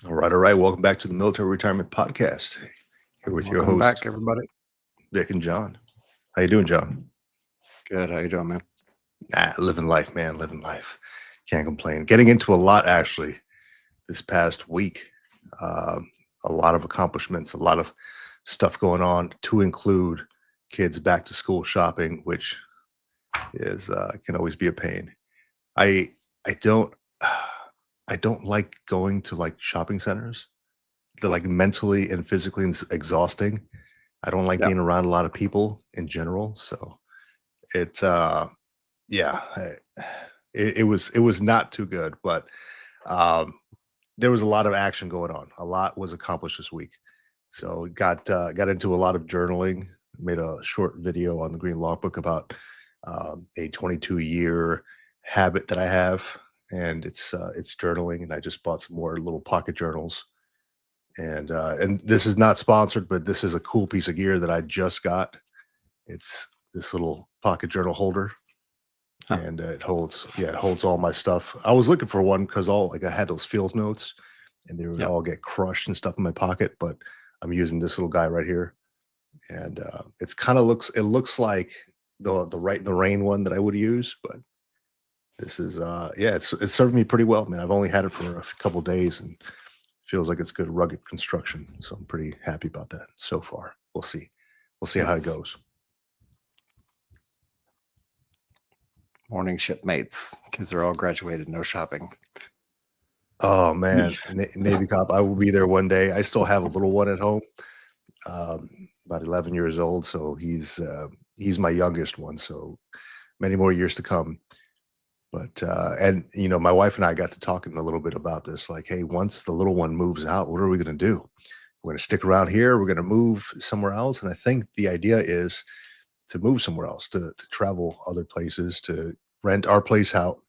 All right, all right. Welcome back to the Military Retirement Podcast. Here with your Welcome hosts, back, everybody. Vic and John. How you doing, John? Good. How you doing, man? Living life, man. Living life. Can't complain. Getting into a lot actually this past week. A lot of accomplishments, a lot of stuff going on, to include kids back to school shopping, which is can always be a pain. I I don't I don't like going to like shopping centers. They're like mentally and physically exhausting. I don't like Yeah. being around a lot of people in general. So it, yeah, it was not too good, but um, there was a lot of action going on. A lot was accomplished this week. So got into a lot of journaling. Made a short video on the Green Logbook about a 22-year habit that I have, and it's journaling. And I just bought some more little pocket journals, and this is not sponsored, but this is a cool piece of gear that I just got. It's this little pocket journal holder, Huh. and it holds all my stuff. I was looking for one because all like I had those field notes, and they would Yep. all get crushed and stuff in my pocket. But I'm using this little guy right here, and it's kind of looks like the right in the rain one that I would use, but this is it's served me pretty well, man. I've only had it for a couple days, and feels like it's good rugged construction. So I'm pretty happy about that so far. We'll see. We'll see how it Nice. goes. Morning shipmates. Kids are all graduated. No shopping. Oh man, Navy cop. I will be there one day. I still have a little one at home, about 11 years old. So he's my youngest one. So many more years to come. But and my wife and I got to talking a little bit about this. Like, hey, once the little one moves out, what are we going to do? We're going to stick around here. We're going to move somewhere else. And I think the idea is to move somewhere else, to travel other places, to rent our place out.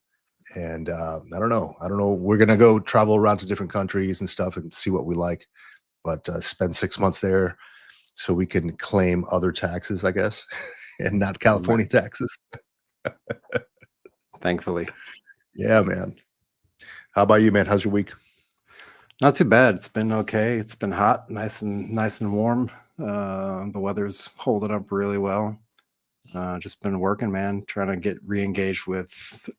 And I don't know. We're gonna go travel around to different countries and stuff and see what we like, but spend 6 months there so we can claim other taxes, I guess, and not California taxes. Thankfully. Yeah, man. How about you, man? How's your week? Not too bad. It's been okay. It's been hot, nice and warm. The weather's holding up really well. Just been working, man, trying to get re-engaged with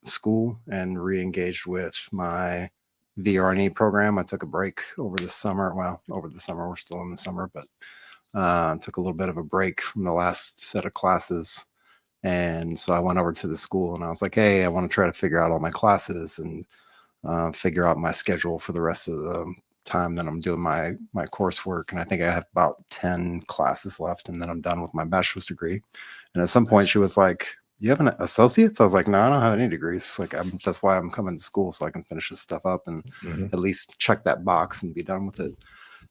school and re-engaged with my VR&E program. I took a break over the summer. Well, over the summer, we're still in the summer, but took a little bit of a break from the last set of classes. And so I went over to the school and I was like, hey, I want to try to figure out all my classes and figure out my schedule for the rest of the time that I'm doing my coursework. And I think I have about 10 classes left, and then I'm done with my bachelor's degree. And at some point she was like, you have an associate's? I was like, no, I don't have any degrees. Like, that's why I'm coming to school, so I can finish this stuff up and at least check that box and be done with it.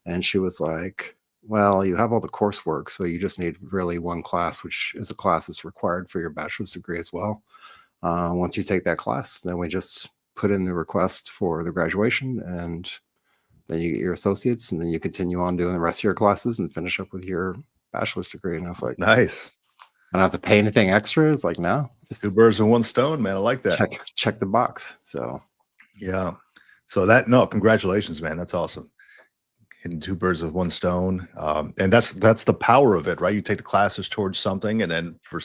And she was like, well, you have all the coursework, so you just need really one class, which is a class that's required for your bachelor's degree as well. Once you take that class, then we just put in the request for the graduation, and then you get your associates, and then you continue on doing the rest of your classes and finish up with your bachelor's degree. And I was like, nice. I don't have to pay anything extra. It's like, no, just 2 birds with 1 stone, man. I like that. check the box. So yeah. So congratulations, man. That's awesome. Hitting 2 birds with 1 stone. And that's the power of it, right? You take the classes towards something, and then for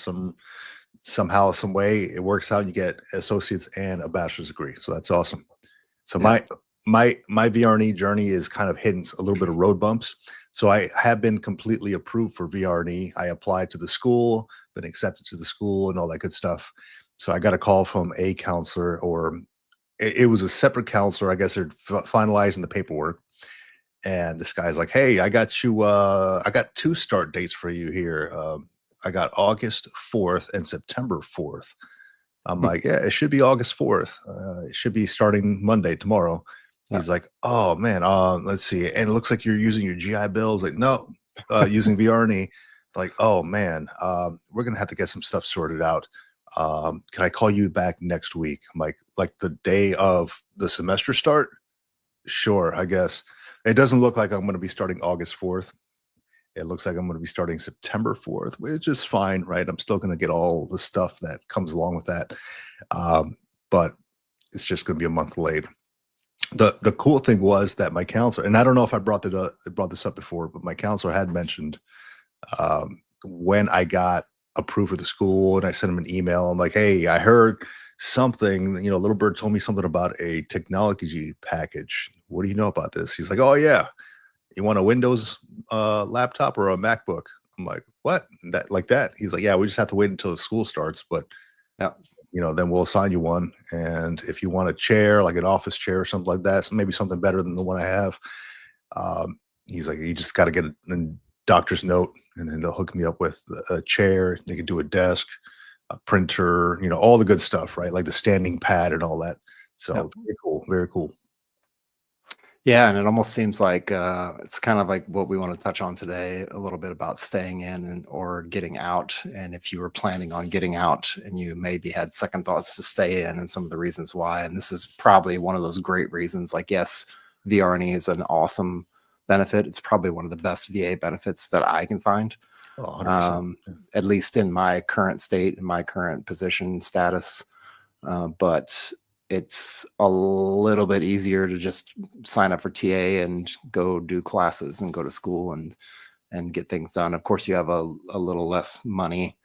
somehow, some way it works out, you get associates and a bachelor's degree. So that's awesome. So yeah. my VR&E journey is kind of hitting a little bit of road bumps. So I have been completely approved for VR&E. I applied to the school, been accepted to the school, and all that good stuff. So I got a call from a counselor, or it was a separate counselor. I guess they're finalizing the paperwork. And this guy's like, hey, I got 2 start dates for you here. I got August 4th and September 4th. I'm like, yeah, it should be August 4th. It should be starting Monday, tomorrow. He's like, oh man, let's see. And it looks like you're using your GI Bill. I was like, no, using VR&E. Like, oh man, we're gonna have to get some stuff sorted out. Can I call you back next week? I'm like the day of the semester start? Sure, I guess. It doesn't look like I'm going to be starting August 4th. It looks like I'm going to be starting September 4th, which is fine, right? I'm still going to get all the stuff that comes along with that. But it's just going to be a month late. The cool thing was that my counselor, and I don't know if I brought this up before, but my counselor had mentioned when I got approved for the school, and I sent him an email. I'm like, hey, I heard something. Little bird told me something about a technology package. What do you know about this? He's like, oh yeah, you want a Windows laptop or a MacBook? I'm like, what? That like that? He's like, yeah, we just have to wait until the school starts, but Yeah. then we'll assign you one. And if you want a chair, like an office chair or something like that, so maybe something better than the one I have, he's like, you just got to get a doctor's note, and then they'll hook me up with a chair. They can do a desk, a printer, all the good stuff, right? Like the standing pad and all that. So Yep. very cool, very cool. Yeah, and it almost seems like it's kind of like what we want to touch on today, a little bit about staying in or getting out. And if you were planning on getting out and you maybe had second thoughts to stay in, and some of the reasons why. And this is probably one of those great reasons. Like, yes, VR&E is an awesome benefit. It's probably one of the best VA benefits that I can find, Oh, 100%. at least in my current state, in my current position status. But it's a little bit easier to just sign up for TA and go do classes and go to school and get things done. Of course, you have a little less money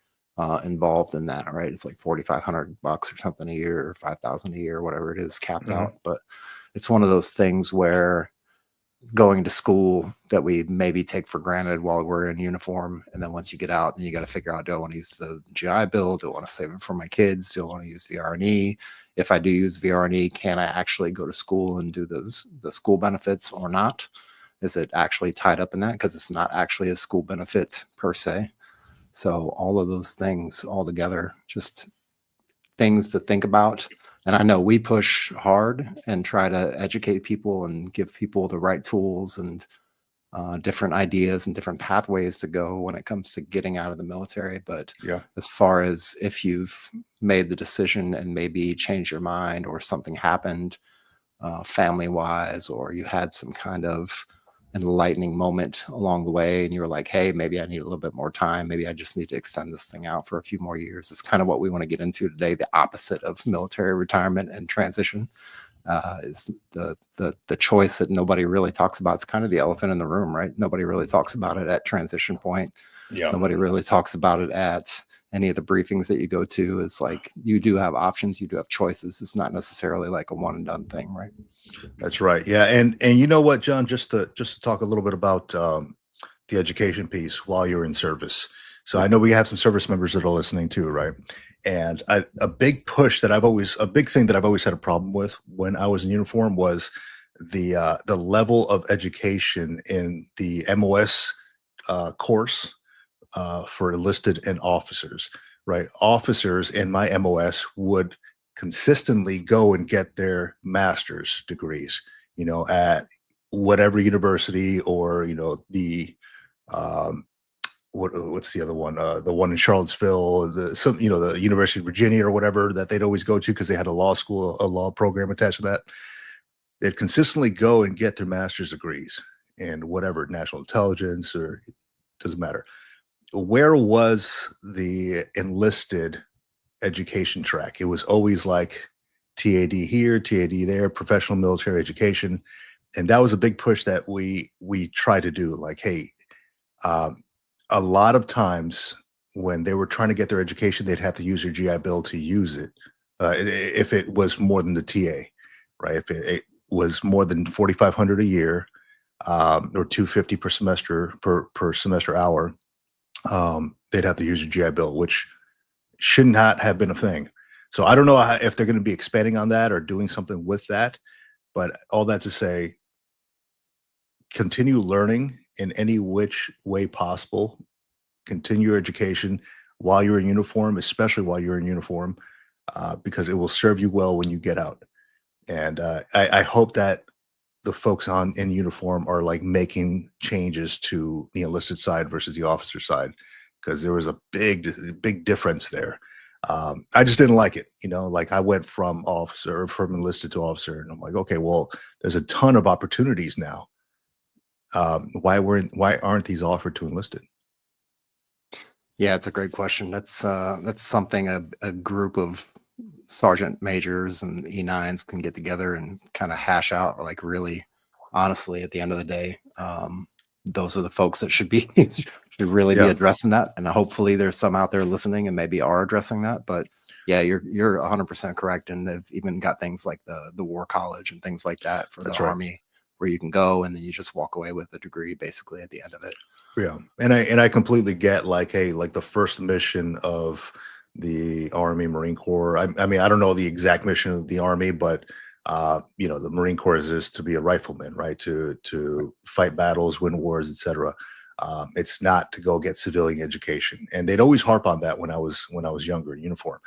involved in that, right? It's like $4,500 or something a year, or 5,000 a year, whatever it is, capped out. But it's one of those things where going to school that we maybe take for granted while we're in uniform, and then once you get out, then you got to figure out, do I want to use the GI Bill? Do I want to save it for my kids? Do I want to use VR&E? If I do use VR&E, can I actually go to school and do the school benefits or not? Is it actually tied up in that? Because it's not actually a school benefit per se. So all of those things all together, just things to think about. And I know we push hard and try to educate people and give people the right tools and different ideas and different pathways to go when it comes to getting out of the military. But Yeah. as far as if you've made the decision and maybe changed your mind, or something happened family wise, or you had some kind of enlightening moment along the way and you were like, hey, maybe I need a little bit more time, maybe I just need to extend this thing out for a few more years. It's kind of what we want to get into today. The opposite of military retirement and transition is the choice that nobody really talks about. It's kind of the elephant in the room, right? Nobody really talks about it at transition point. Yeah. Nobody really talks about it at any of the briefings that you go to. Is like, you do have options, you do have choices. It's not necessarily like a one and done thing, right? That's right. Yeah. And you know what, John, just to talk a little bit about the education piece while you're in service. So I know we have some service members that are listening too, right? And a big thing that I've always had a problem with when I was in uniform was the level of education in the MOS course for enlisted and officers, right? Officers in my MOS would consistently go and get their master's degrees, at whatever university, or, the, what's the other one? The one in Charlottesville, the University of Virginia or whatever that they'd always go to because they had a law program attached to that. They'd consistently go and get their master's degrees in whatever, national intelligence, or doesn't matter. Where was the enlisted education track? It was always like TAD here, TAD there, professional military education. And that was a big push that we try to do. Like, hey, a lot of times when they were trying to get their education, they'd have to use their GI Bill to use it. If it was more than the TA, right? If it was more than 4,500 a year, or 250 per semester, per semester hour, they'd have to use your GI Bill, which should not have been a thing. So I don't know if they're going to be expanding on that or doing something with that, but all that to say, continue learning in any which way possible. Continue your education while you're in uniform, especially while you're in uniform, because it will serve you well when you get out. And I hope that the folks in uniform are like making changes to the enlisted side versus the officer side, because there was a big difference there. I just didn't like it. Like I went from enlisted to officer, and I'm like, okay, well, there's a ton of opportunities now. Why aren't these offered to enlisted? Yeah, it's a great question. That's something a group of sergeant majors and E9s can get together and kind of hash out, like, really honestly, at the end of the day, those are the folks that should be should really be Yeah, addressing that. And hopefully there's some out there listening and maybe are addressing that. But yeah, you're 100% correct. And they've even got things like the war college and things like that for the that's right. Army, where you can go and then you just walk away with a degree basically at the end of it. Yeah, and I completely get, like, hey, like the first mission of the Army Marine Corps. I mean, I don't know the exact mission of the Army, but the Marine Corps is to be a rifleman, right? To fight battles, win wars, etc. It's not to go get civilian education, and they'd always harp on that when I was younger in uniform.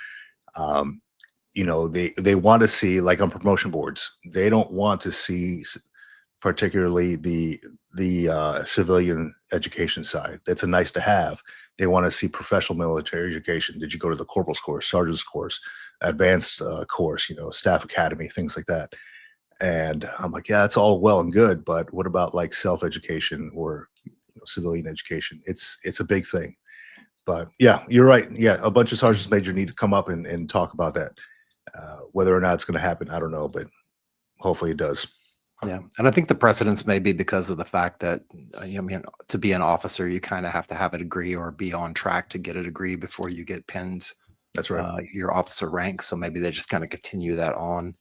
Um, they want to see, like, on promotion boards, they don't want to see particularly the civilian education side. That's a nice to have. They want to see professional military education. Did you go to the corporal's course, sergeant's course, advanced course, staff academy, things like that? And I'm like, yeah, that's all well and good, but what about, like, self-education or civilian education? It's a big thing. But yeah, you're right. Yeah, a bunch of sergeants major need to come up and talk about that. Whether or not it's going to happen, I don't know, but hopefully it does. Yeah, and I think the precedence may be because of the fact that to be an officer, you kind of have to have a degree or be on track to get a degree before you get pinned That's right. your officer rank. So maybe they just kind of continue that on.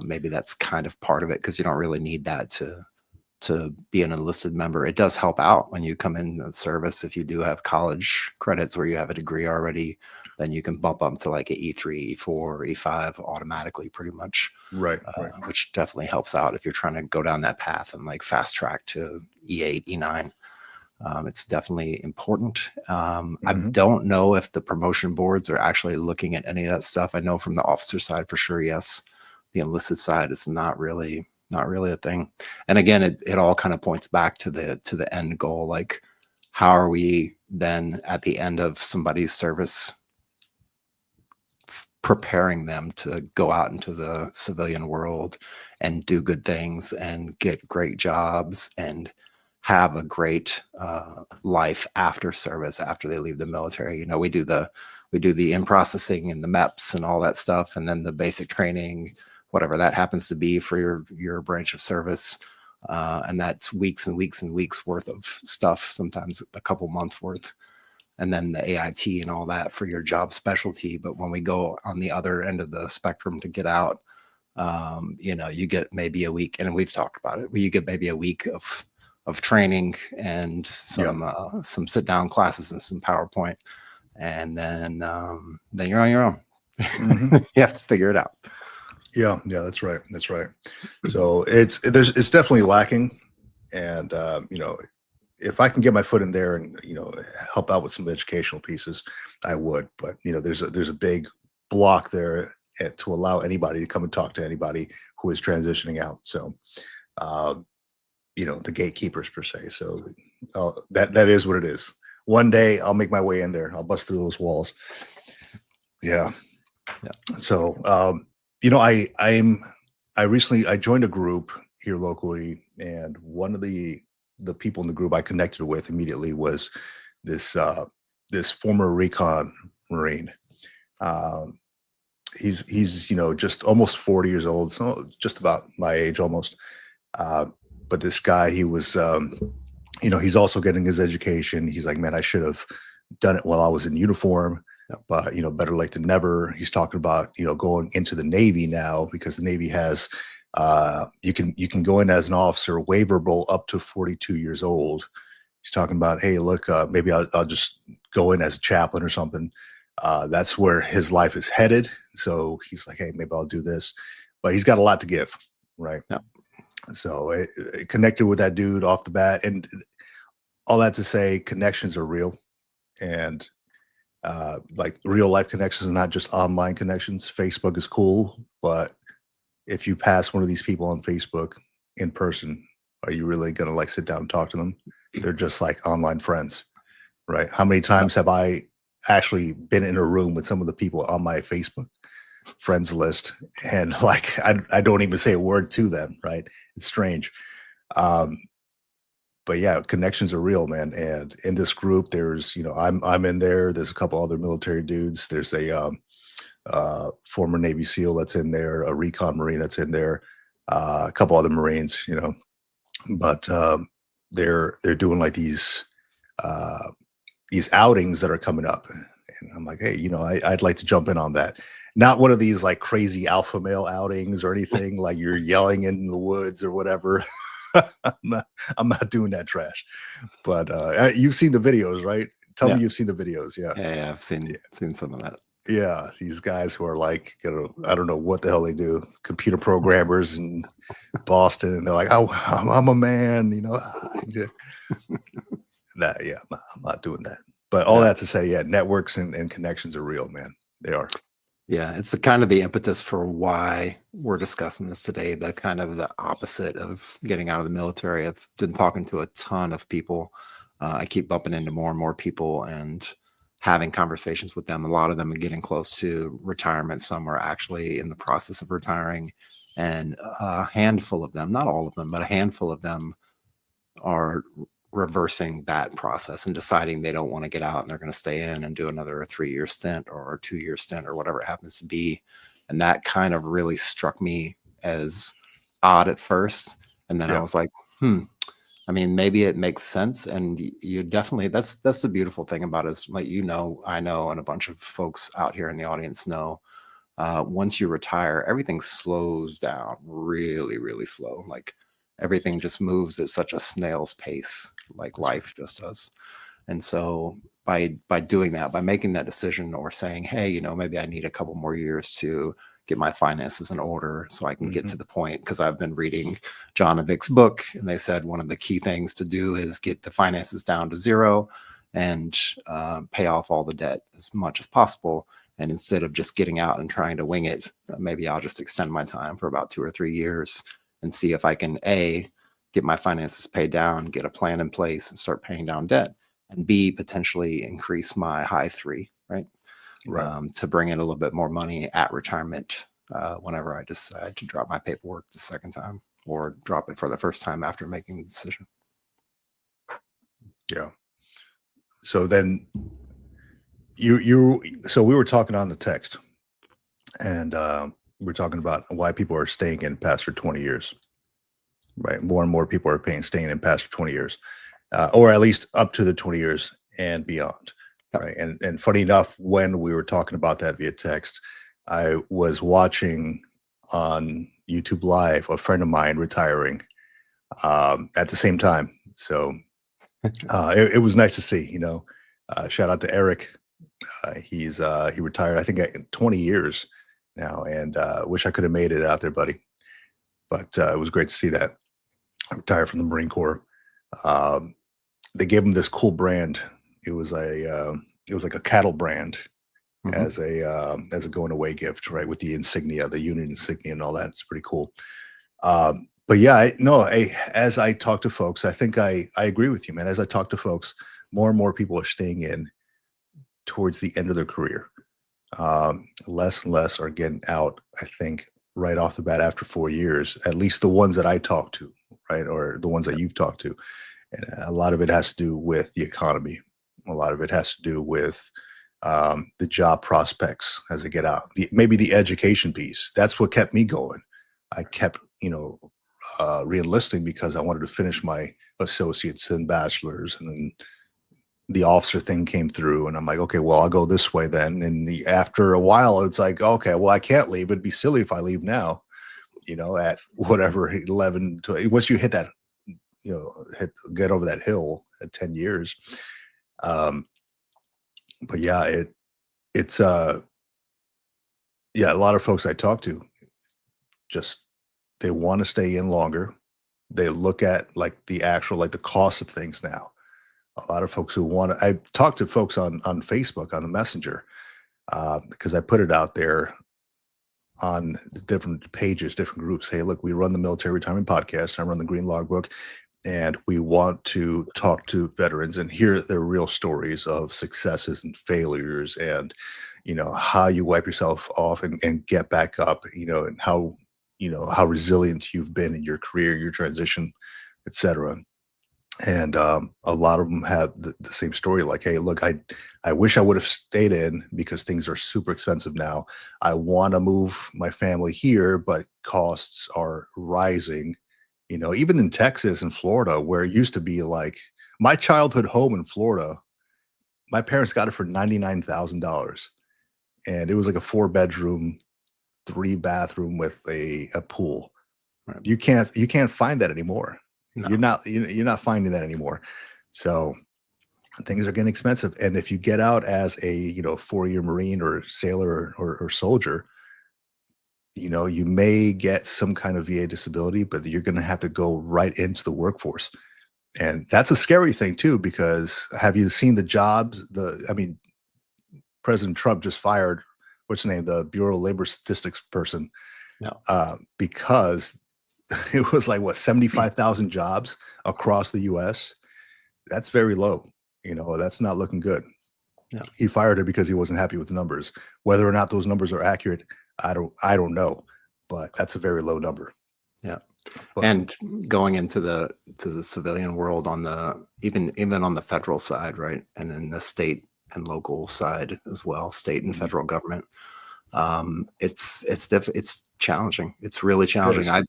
Maybe that's kind of part of it, because you don't really need that to be an enlisted member. It does help out when you come in the service. If you do have college credits where you have a degree already, then you can bump up to like a E3, E4, E5 automatically, pretty much. Right. Which definitely helps out if you're trying to go down that path and like fast track to E8, E9. It's definitely important. I don't know if the promotion boards are actually looking at any of that stuff. I know from the officer side for sure, yes. The enlisted side is not really a thing. And again, it all kind of points back to the end goal. Like, how are we then at the end of somebody's service preparing them to go out into the civilian world and do good things and get great jobs and have a great life after service, after they leave the military. We do the in-processing and the MEPS and all that stuff, and then the basic training, whatever that happens to be for your branch of service. And that's weeks and weeks and weeks worth of stuff, sometimes a couple months worth. And then the AIT and all that for your job specialty. But when we go on the other end of the spectrum to get out, you get maybe a week, and we've talked about it, where you get maybe a week of training and some sit down classes and some PowerPoint. And then you're on your own. You have to figure it out. Yeah, that's right. So it's definitely lacking, and if I can get my foot in there and help out with some educational pieces, I would. But there's a big block there to allow anybody to come and talk to anybody who is transitioning out. So the gatekeepers per se. So that is what it is. One day I'll make my way in there. I'll bust through those walls. Yeah. So I recently joined a group here locally, and one of the people in the group I connected with immediately was this former recon Marine. He's just almost 40 years old, so just about my age almost. But this guy, he was he's also getting his education. He's like, man, I should have done it while I was in uniform. But better late than never. He's talking about going into the Navy now, because the Navy has you can go in as an officer, waiverable up to 42 years old. He's talking about, hey, look, maybe I'll just go in as a chaplain or something. That's where his life is headed. So he's like, hey, maybe I'll do this. But he's got a lot to give, right? Yeah. So it connected with that dude off the bat, and all that to say, connections are real, and like real life connections, not just online connections. Facebook is cool, but if you pass one of these people on Facebook in person, are you really gonna like sit down and talk to them? They're just like online friends, right? How many times have I actually been in a room with some of the people on my Facebook friends list, and like I don't even say a word to them, right? It's strange. But yeah, connections are real, man. And in this group, there's I'm in there. There's a couple other military dudes. There's a former Navy SEAL that's in there, a recon Marine that's in there, a couple other Marines, but they're doing like these outings that are coming up, and I'm like, hey, I'd like to jump in on that. Not one of these like crazy alpha male outings or anything like you're yelling in the woods or whatever. I'm not doing that trash. But you've seen the videos, right? Tell me Yeah. you've seen the videos. Yeah. Yeah, I've seen some of that. Yeah, these guys who are like, I don't know what the hell they do, computer programmers in Boston, and they're like, oh, I'm a man, yeah, I'm not doing that. But all Yeah. that to say, yeah, networks and connections are real, man. They are. Yeah, it's the kind of the impetus for why we're discussing this today, the kind of the opposite of getting out of the military. I've been talking to a ton of people. I keep bumping into more and more people and having conversations with them. A lot of them are getting close to retirement. Some are actually in the process of retiring. And a handful of them, not all of them, but a handful of them are reversing that process and deciding they don't want to get out and they're going to stay in and do another 3-year stint or a 2-year stint or whatever it happens to be. And that kind of really struck me as odd at first. And then I was like, I mean, maybe it makes sense. And you definitely, that's the beautiful thing about it is like, I know, and a bunch of folks out here in the audience know, once you retire, everything slows down really, really slow. Like everything just moves at such a snail's pace, like life just does. And so by doing that, by making that decision or saying, hey, maybe I need a couple more years to get my finances in order so I can get to the point, because I've been reading John and Vic's book, and they said one of the key things to do is get the finances down to zero and pay off all the debt as much as possible. And instead of just getting out and trying to wing it, maybe I'll just extend my time for about 2 or 3 years and see if I can get my finances paid down, get a plan in place and start paying down debt, and B, potentially increase my high 3, right? To bring in a little bit more money at retirement whenever I decide to drop my paperwork the second time or drop it for the first time after making the decision. Yeah. So then so we were talking on the text, and we're talking about why people are staying in past for 20 years, right? More and more people are staying in past for 20 years, or at least up to the 20 years and beyond. Right. And funny enough, when we were talking about that via text, I was watching on YouTube Live a friend of mine retiring at the same time. So it was nice to see, shout out to Eric. He retired, I think, in 20 years now, and wish I could have made it out there, buddy. But it was great to see that. I retired from the Marine Corps. They gave him this cool brand. It was like a cattle brand as a going away gift, right? With the insignia, the Union insignia and all that. It's pretty cool. But yeah, as I talk to folks, I think I agree with you, man. As I talk to folks, more and more people are staying in towards the end of their career. Less and less are getting out, I think, right off the bat after 4 years, at least the ones that I talk to, right? Or the ones that you've talked to. And a lot of it has to do with the economy. A lot of it has to do with the job prospects as they get out. Maybe the education piece. That's what kept me going. I kept, re-enlisting because I wanted to finish my associates and bachelor's, and then the officer thing came through, and I'm like, okay, well, I'll go this way then. And after a while, it's like, okay, well, I can't leave. It'd be silly if I leave now, at whatever 11 to once you hit that, get over that hill at 10 years. But yeah, it's a lot of folks I talk to just, they want to stay in longer. They look at like the cost of things now. A lot of folks who want to, I've talked to folks on Facebook, on the Messenger, because I put it out there on different pages, different groups. Hey, look, we run the Military Retirement Podcast. I run the Green Logbook, and we want to talk to veterans and hear their real stories of successes and failures, and how you wipe yourself off and get back up, and how resilient you've been in your career, your transition, etc. And a lot of them have the same story. Like, hey, look, I wish I would have stayed in because things are super expensive now. I want to move my family here, but costs are rising. Even in Texas and Florida, where it used to be like my childhood home in Florida, my parents got it for $99,000, and it was like a 4-bedroom, 3-bathroom with a pool. Right. You can't find that anymore. No. You're not finding that anymore. So things are getting expensive. And if you get out as a 4-year Marine or sailor or soldier, you may get some kind of VA disability, but you're going to have to go right into the workforce. And that's a scary thing too, because have you seen the jobs? President Trump just fired, what's the name, the Bureau of Labor Statistics person, No. because it was like, what, 75,000 jobs across the US. That's very low. That's not looking good. Yeah. He fired her because he wasn't happy with the numbers. Whether or not those numbers are accurate, I don't know, but that's a very low number. Yeah. But, And going into the civilian world on the even on the federal side, right, and then the state and local side as well, state and federal government, it's challenging. It's really challenging.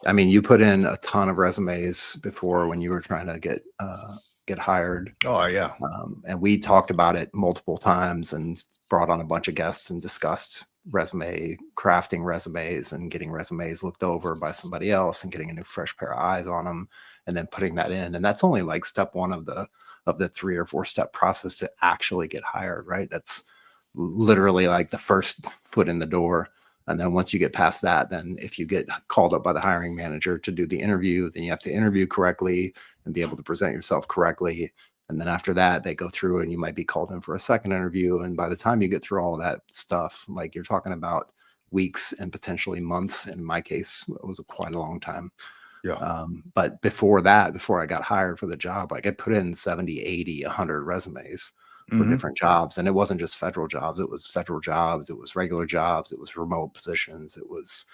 I mean, you put in a ton of resumes before when you were trying to get hired. oh yeah. And we talked about it multiple times and brought on a bunch of guests and discussed crafting resumes and getting resumes looked over by somebody else and getting a new fresh pair of eyes on them and then putting that in. And that's only like step one of the 3 or 4 step process to actually get hired, right? That's literally like the first foot in the door. And then once you get past that, then if you get called up by the hiring manager to do the interview, then you have to interview correctly and be able to present yourself correctly. And then after that, they go through and you might be called in for a second interview. And by the time you get through all of that stuff, like you're talking about weeks and potentially months. In my case, it was quite a long time. Yeah. But before that, before I got hired for the job, like I put in 70, 80, 100 resumes for different jobs. And it wasn't just federal jobs. It was federal jobs. It was regular jobs. It was remote positions. It was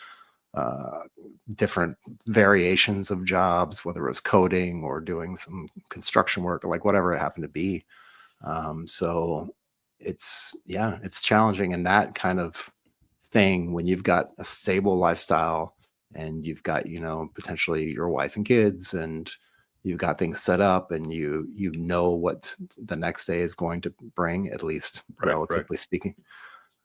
different variations of jobs, whether it was coding or doing some construction work or like whatever it happened to be. So it's challenging. And that kind of thing, when you've got a stable lifestyle and you've got, potentially your wife and kids and you've got things set up and you know what the next day is going to bring, at least relatively speaking,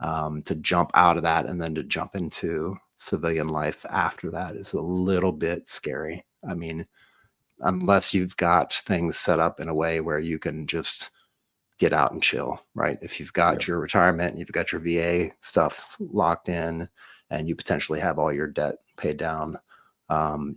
to jump out of that and then to jump into civilian life after that is a little bit scary. I mean, unless you've got things set up in a way where you can just get out and chill, right? If you've got your retirement, you've got your VA stuff locked in and you potentially have all your debt paid down,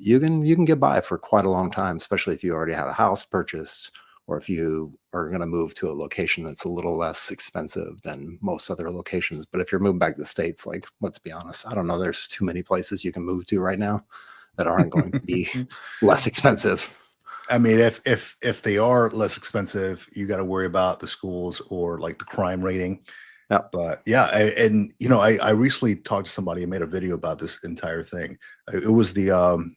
you can get by for quite a long time, especially if you already have a house purchased or if you are going to move to a location that's a little less expensive than most other locations. But if you're moving back to the States, like, let's be honest, I don't know, there's too many places you can move to right now that aren't going to be less expensive. I mean, if they are less expensive, you got to worry about the schools or like the crime rating. Yeah. But yeah, I recently talked to somebody and made a video about this entire thing. It was the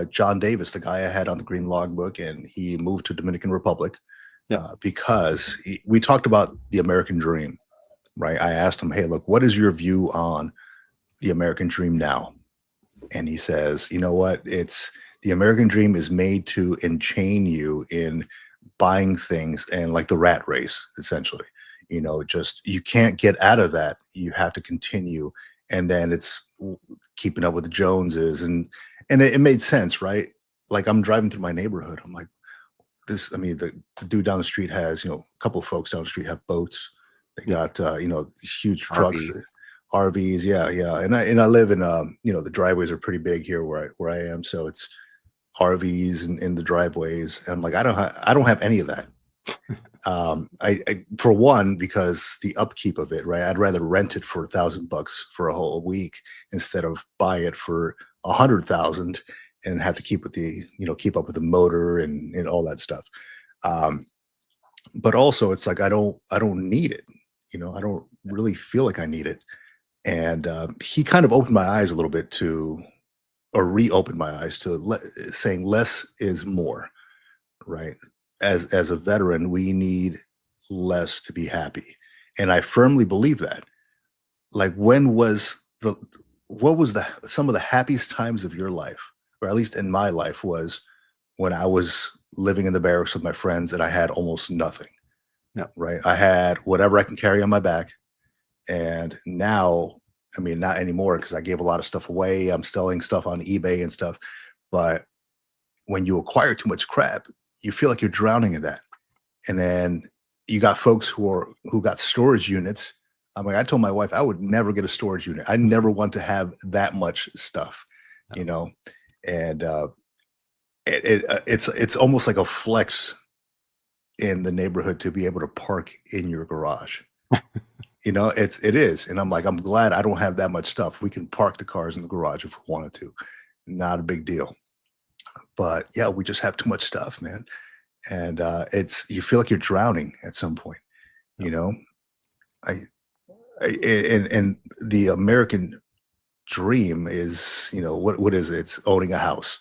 John Davis, the guy I had on the Green Logbook, and he moved to Dominican Republic because we talked about the American dream, right? I asked him, hey, look, what is your view on the American dream now? And he says, you know what? The American dream is made to enchain you in buying things and like the rat race, essentially. Just you can't get out of that. You have to continue. And then it's keeping up with the Joneses. And it made sense, right? Like I'm driving through my neighborhood. I'm like, the dude down the street has, a couple of folks down the street have boats. They got, these huge trucks. RVs, yeah. And I live in the driveways are pretty big here where I am, so it's RVs in the driveways. And I'm like, I don't have any of that. I for one, because the upkeep of it, right? I'd rather rent it for $1,000 for a whole week instead of buy it for 100,000 and have to keep up with the motor and all that stuff. But also it's like I don't need it. I don't really feel like I need it. And he kind of opened my eyes a little bit or reopened my eyes to saying less is more, right? As a veteran, we need less to be happy. And I firmly believe that. Like what was the some of the happiest times of your life, or at least in my life, was when I was living in the barracks with my friends and I had almost nothing, Yeah. right? I had whatever I can carry on my back. And now, I mean, not anymore because I gave a lot of stuff away. I'm selling stuff on eBay and stuff. But when you acquire too much crap, you feel like you're drowning in that. And then you got folks who got storage units. I mean, I told my wife I would never get a storage unit. I never want to have that much stuff, you know. And it's almost like a flex in the neighborhood to be able to park in your garage. It is. And I'm like, I'm glad I don't have that much stuff. We can park the cars in the garage if we wanted to. Not a big deal. But yeah, we just have too much stuff, man. And you feel like you're drowning at some point, you know. And the American dream is, what is it? It's owning a house,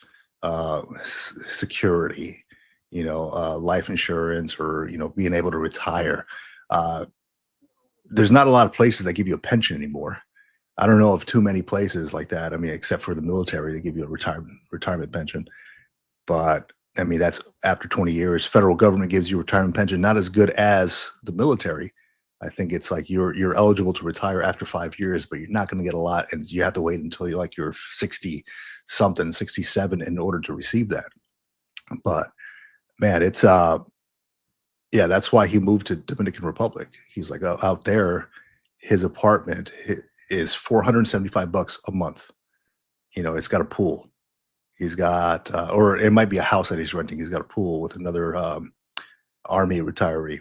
security, life insurance, or being able to retire. There's not a lot of places that give you a pension anymore. I don't know of too many places like that. I mean, except for the military, they give you a retirement pension. But I mean, that's after 20 years. Federal government gives you a retirement pension, not as good as the military. I think it's like you're eligible to retire after 5 years, but you're not going to get a lot, and you have to wait until you're 60 something, 67 in order to receive that. But man, it's yeah, that's why he moved to Dominican Republic. He's like, out there, his apartment is $475 a month. It's got a pool. He's got, or it might be a house that he's renting. He's got a pool with another Army retiree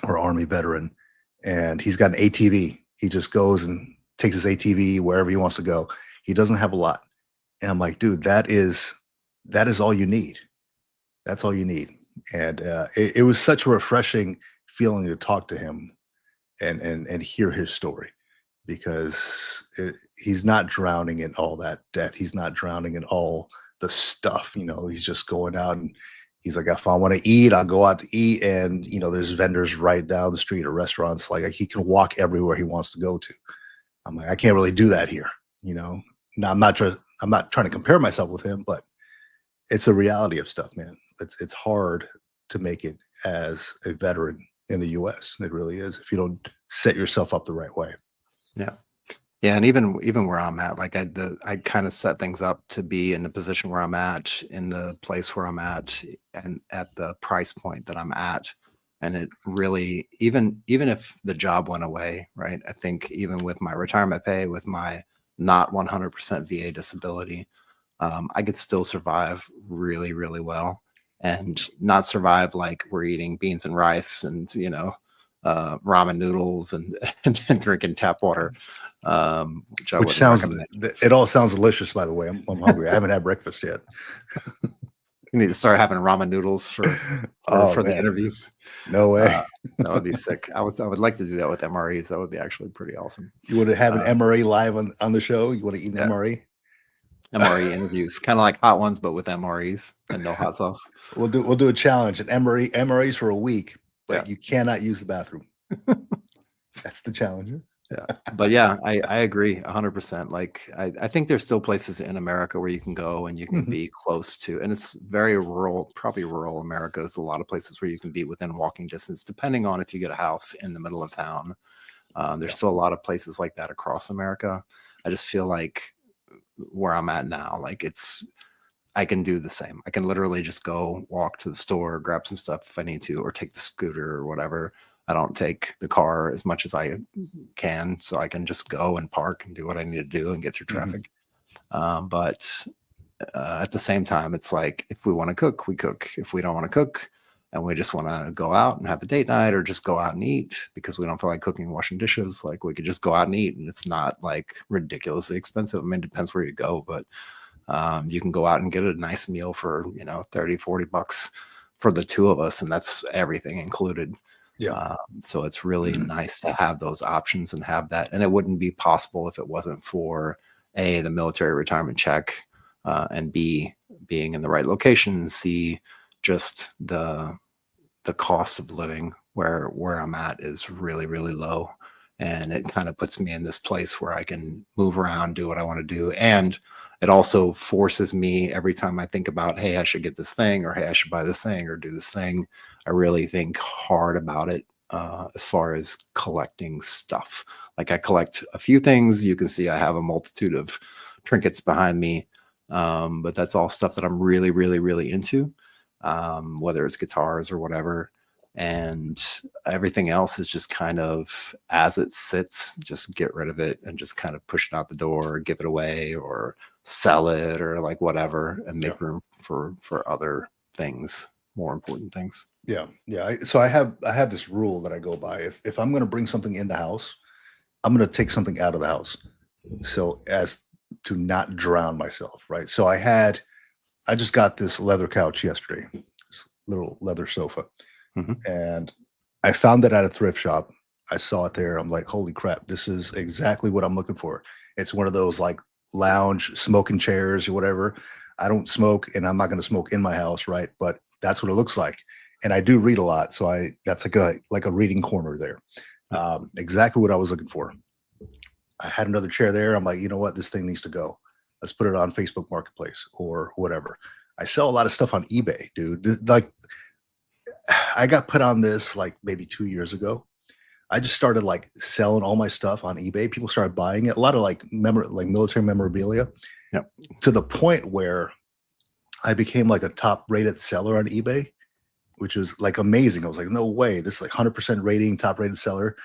or Army veteran, and he's got an ATV. He just goes and takes his ATV wherever he wants to go. He doesn't have a lot, and I'm like, dude, that is all you need. That's all you need. And it was such a refreshing feeling to talk to him and hear his story, because he's not drowning in all that debt. He's not drowning in all the stuff. He's just going out, and he's like, if I want to eat, I'll go out to eat. And, there's vendors right down the street or restaurants. Like, he can walk everywhere he wants to go to. I'm like, I can't really do that here. Now, I'm not trying to compare myself with him, but it's a reality of stuff, man. It's hard to make it as a veteran in the US. It really is, if you don't set yourself up the right way. Yeah. Yeah. And even where I'm at, like I kind of set things up to be in the position where I'm at, in the place where I'm at, and at the price point that I'm at. And it really, even if the job went away, right? I think even with my retirement pay, with my not 100% VA disability, I could still survive really, really well, and not survive like we're eating beans and rice and, ramen noodles and drinking tap water, which sounds, it all sounds delicious, by the way. I'm hungry. I haven't had breakfast yet. You need to start having ramen noodles for the interviews. No way. That would be sick. I would like to do that with MREs. That would be actually pretty awesome. You want to have an MRE live on the show? You want to eat an MRE? MRE interviews, kind of like hot ones, but with MREs and no hot sauce. We'll do a challenge, an MREs for a week, but you cannot use the bathroom. That's the challenge. Yeah, but yeah, I agree 100%. Like, I think there's still places in America where you can go and you can be close to, and it's very rural, probably rural America. There's a lot of places where you can be within walking distance, depending on if you get a house in the middle of town. There's still a lot of places like that across America. I just feel like where I'm at now, like I can do the same. I can literally just go walk to the store, grab some stuff if I need to, or take the scooter or whatever. I don't take the car as much as I can, so I can just go and park and do what I need to do and get through traffic. But at the same time, it's like, if we want to cook, we cook. If we don't want to cook and we just want to go out and have a date night, or just go out and eat because we don't feel like cooking and washing dishes, like, we could just go out and eat, and it's not like ridiculously expensive. I mean, it depends where you go, but you can go out and get a nice meal for, $30-$40 for the two of us, and that's everything included. Yeah. So it's really nice to have those options and have that. And it wouldn't be possible if it wasn't for the military retirement check, and B, being in the right location, C, just the cost of living where I'm at is really, really low. And it kind of puts me in this place where I can move around, do what I want to do. And it also forces me every time I think about, hey, I should get this thing, or hey, I should buy this thing or do this thing. I really think hard about it as far as collecting stuff. Like I collect a few things. You can see I have a multitude of trinkets behind me. But that's all stuff that I'm really, really, really into, whether it's guitars or whatever. And everything else is just kind of as it sits, just get rid of it and just kind of push it out the door, or give it away, or sell it, or like whatever, and make room for other things, more important things. Yeah. So I have this rule that I go by. If I'm going to bring something in the house, I'm going to take something out of the house, so as to not drown myself, right? So I just got this leather couch yesterday, this little leather sofa. And I found it at a thrift shop. I saw it there. I'm like, holy crap, this is exactly what I'm looking for. It's one of those like lounge smoking chairs or whatever. I don't smoke, and I'm not going to smoke in my house, right? But that's what it looks like. And I do read a lot, so that's like a reading corner there. Exactly what I was looking for. I had another chair there. I'm like, you know what? This thing needs to go. Let's put it on Facebook Marketplace or whatever. I sell a lot of stuff on eBay, dude. Like, I got put on this like maybe 2 years ago. I just started like selling all my stuff on eBay. People started buying it. A lot of like military memorabilia. Yep. To the point where I became like a top rated seller on eBay, which was like amazing. I was like, no way, this is like 100% rating, top rated seller.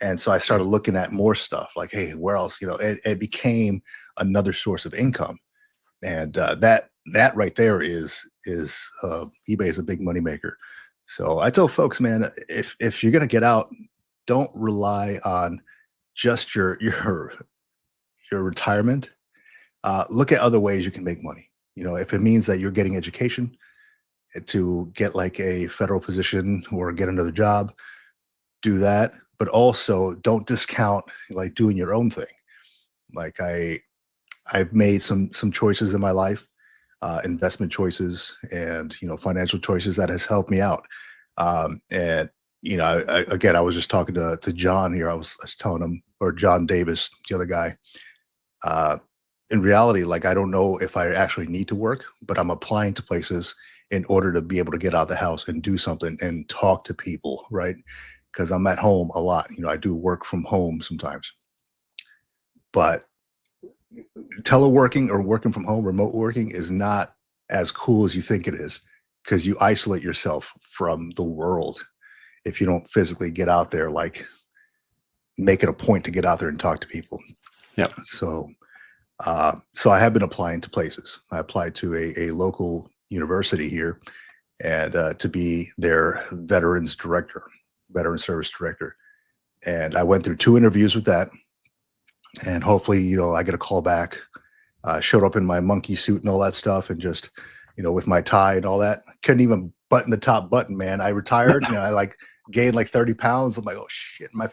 And so I started looking at more stuff like, hey, where else? It became another source of income. And that right there is eBay is a big moneymaker. So I tell folks, man, if you're gonna get out, don't rely on just your retirement. Look at other ways you can make money. If it means that you're getting education to get like a federal position or get another job, do that. But also don't discount like doing your own thing. Like I've made some choices in my life, investment choices and financial choices that has helped me out. And again, I was just talking to John here. I was telling him, or John Davis, the other guy. In reality, like I don't know if I actually need to work, but I'm applying to places in order to be able to get out of the house and do something and talk to people, right? Because I'm at home a lot. I do work from home sometimes, but teleworking or working from home, remote working is not as cool as you think it is, because you isolate yourself from the world if you don't physically get out there, like make it a point to get out there and talk to people. Yeah. So I have been applying to places. I applied to a local university here and to be their veteran service director. And I went through 2 interviews with that. And hopefully, I get a call back. Showed up in my monkey suit and all that stuff, and just, with my tie and all that. Couldn't even button the top button, man. I retired and I like gained like 30 pounds. I'm like, oh shit, my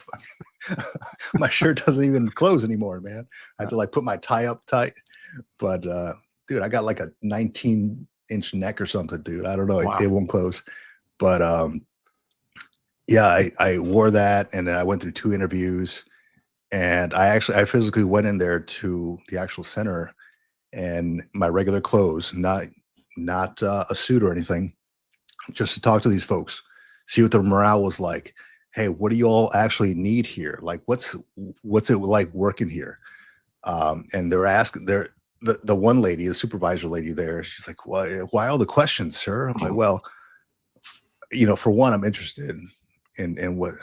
shirt doesn't even close anymore, man. I had to like put my tie up tight. But dude, I got like a 19-inch neck or something, dude. I don't know. Wow. It won't close. But yeah, I wore that, and then I went through 2 interviews. And I physically went in there to the actual center in my regular clothes, not a suit or anything, just to talk to these folks, see what the morale was like. Hey, what do you all actually need here? Like, what's it like working here? And they're asking, the one lady, the supervisor lady there, she's like, why all the questions, sir? I'm like, well, for one, I'm interested in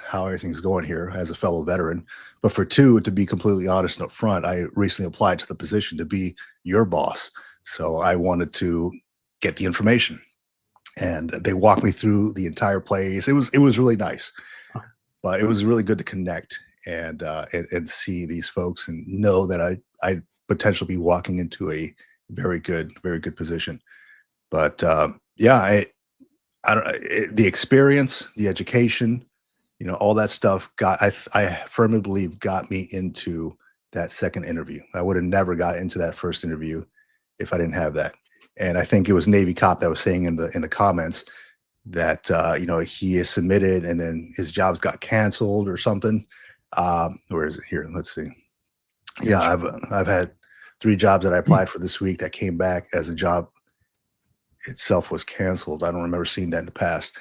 how everything's going here as a fellow veteran. But for 2, to be completely honest and upfront, I recently applied to the position to be your boss. So I wanted to get the information, and they walked me through the entire place. It was really nice, but it was really good to connect and see these folks and know that I potentially be walking into a very good position. But yeah, the experience, the education, all that stuff I firmly believe got me into that second interview. I would have never got into that first interview if I didn't have that. And I think it was Navy cop that was saying in the comments that he is submitted and then his jobs got canceled or something. Where is it here? Let's see. Yeah, I've had 3 jobs that I applied for this week that came back as the job itself was canceled. I don't remember seeing that in the past.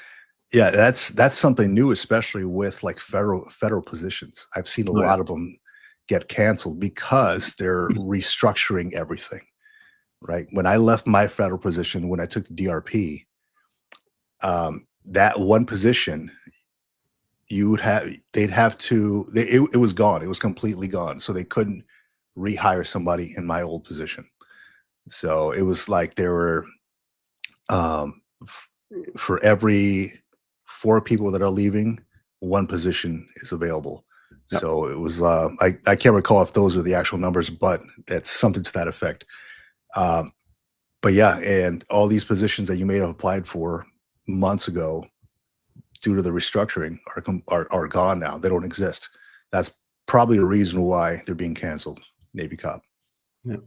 Yeah, that's something new, especially with like federal positions. I've seen a lot of them get canceled because they're restructuring everything. Right. When I left my federal position, when I took the DRP, that one position, they'd have to, it was gone. It was completely gone. So they couldn't rehire somebody in my old position. So it was like there were, for every 4 people that are leaving, 1 position is available. Yep. So it was, I can't recall if those are the actual numbers, but that's something to that effect. But yeah, and all these positions that you may have applied for months ago due to the restructuring are gone now. They don't exist. That's probably a reason why they're being canceled. Navy cop. Yeah.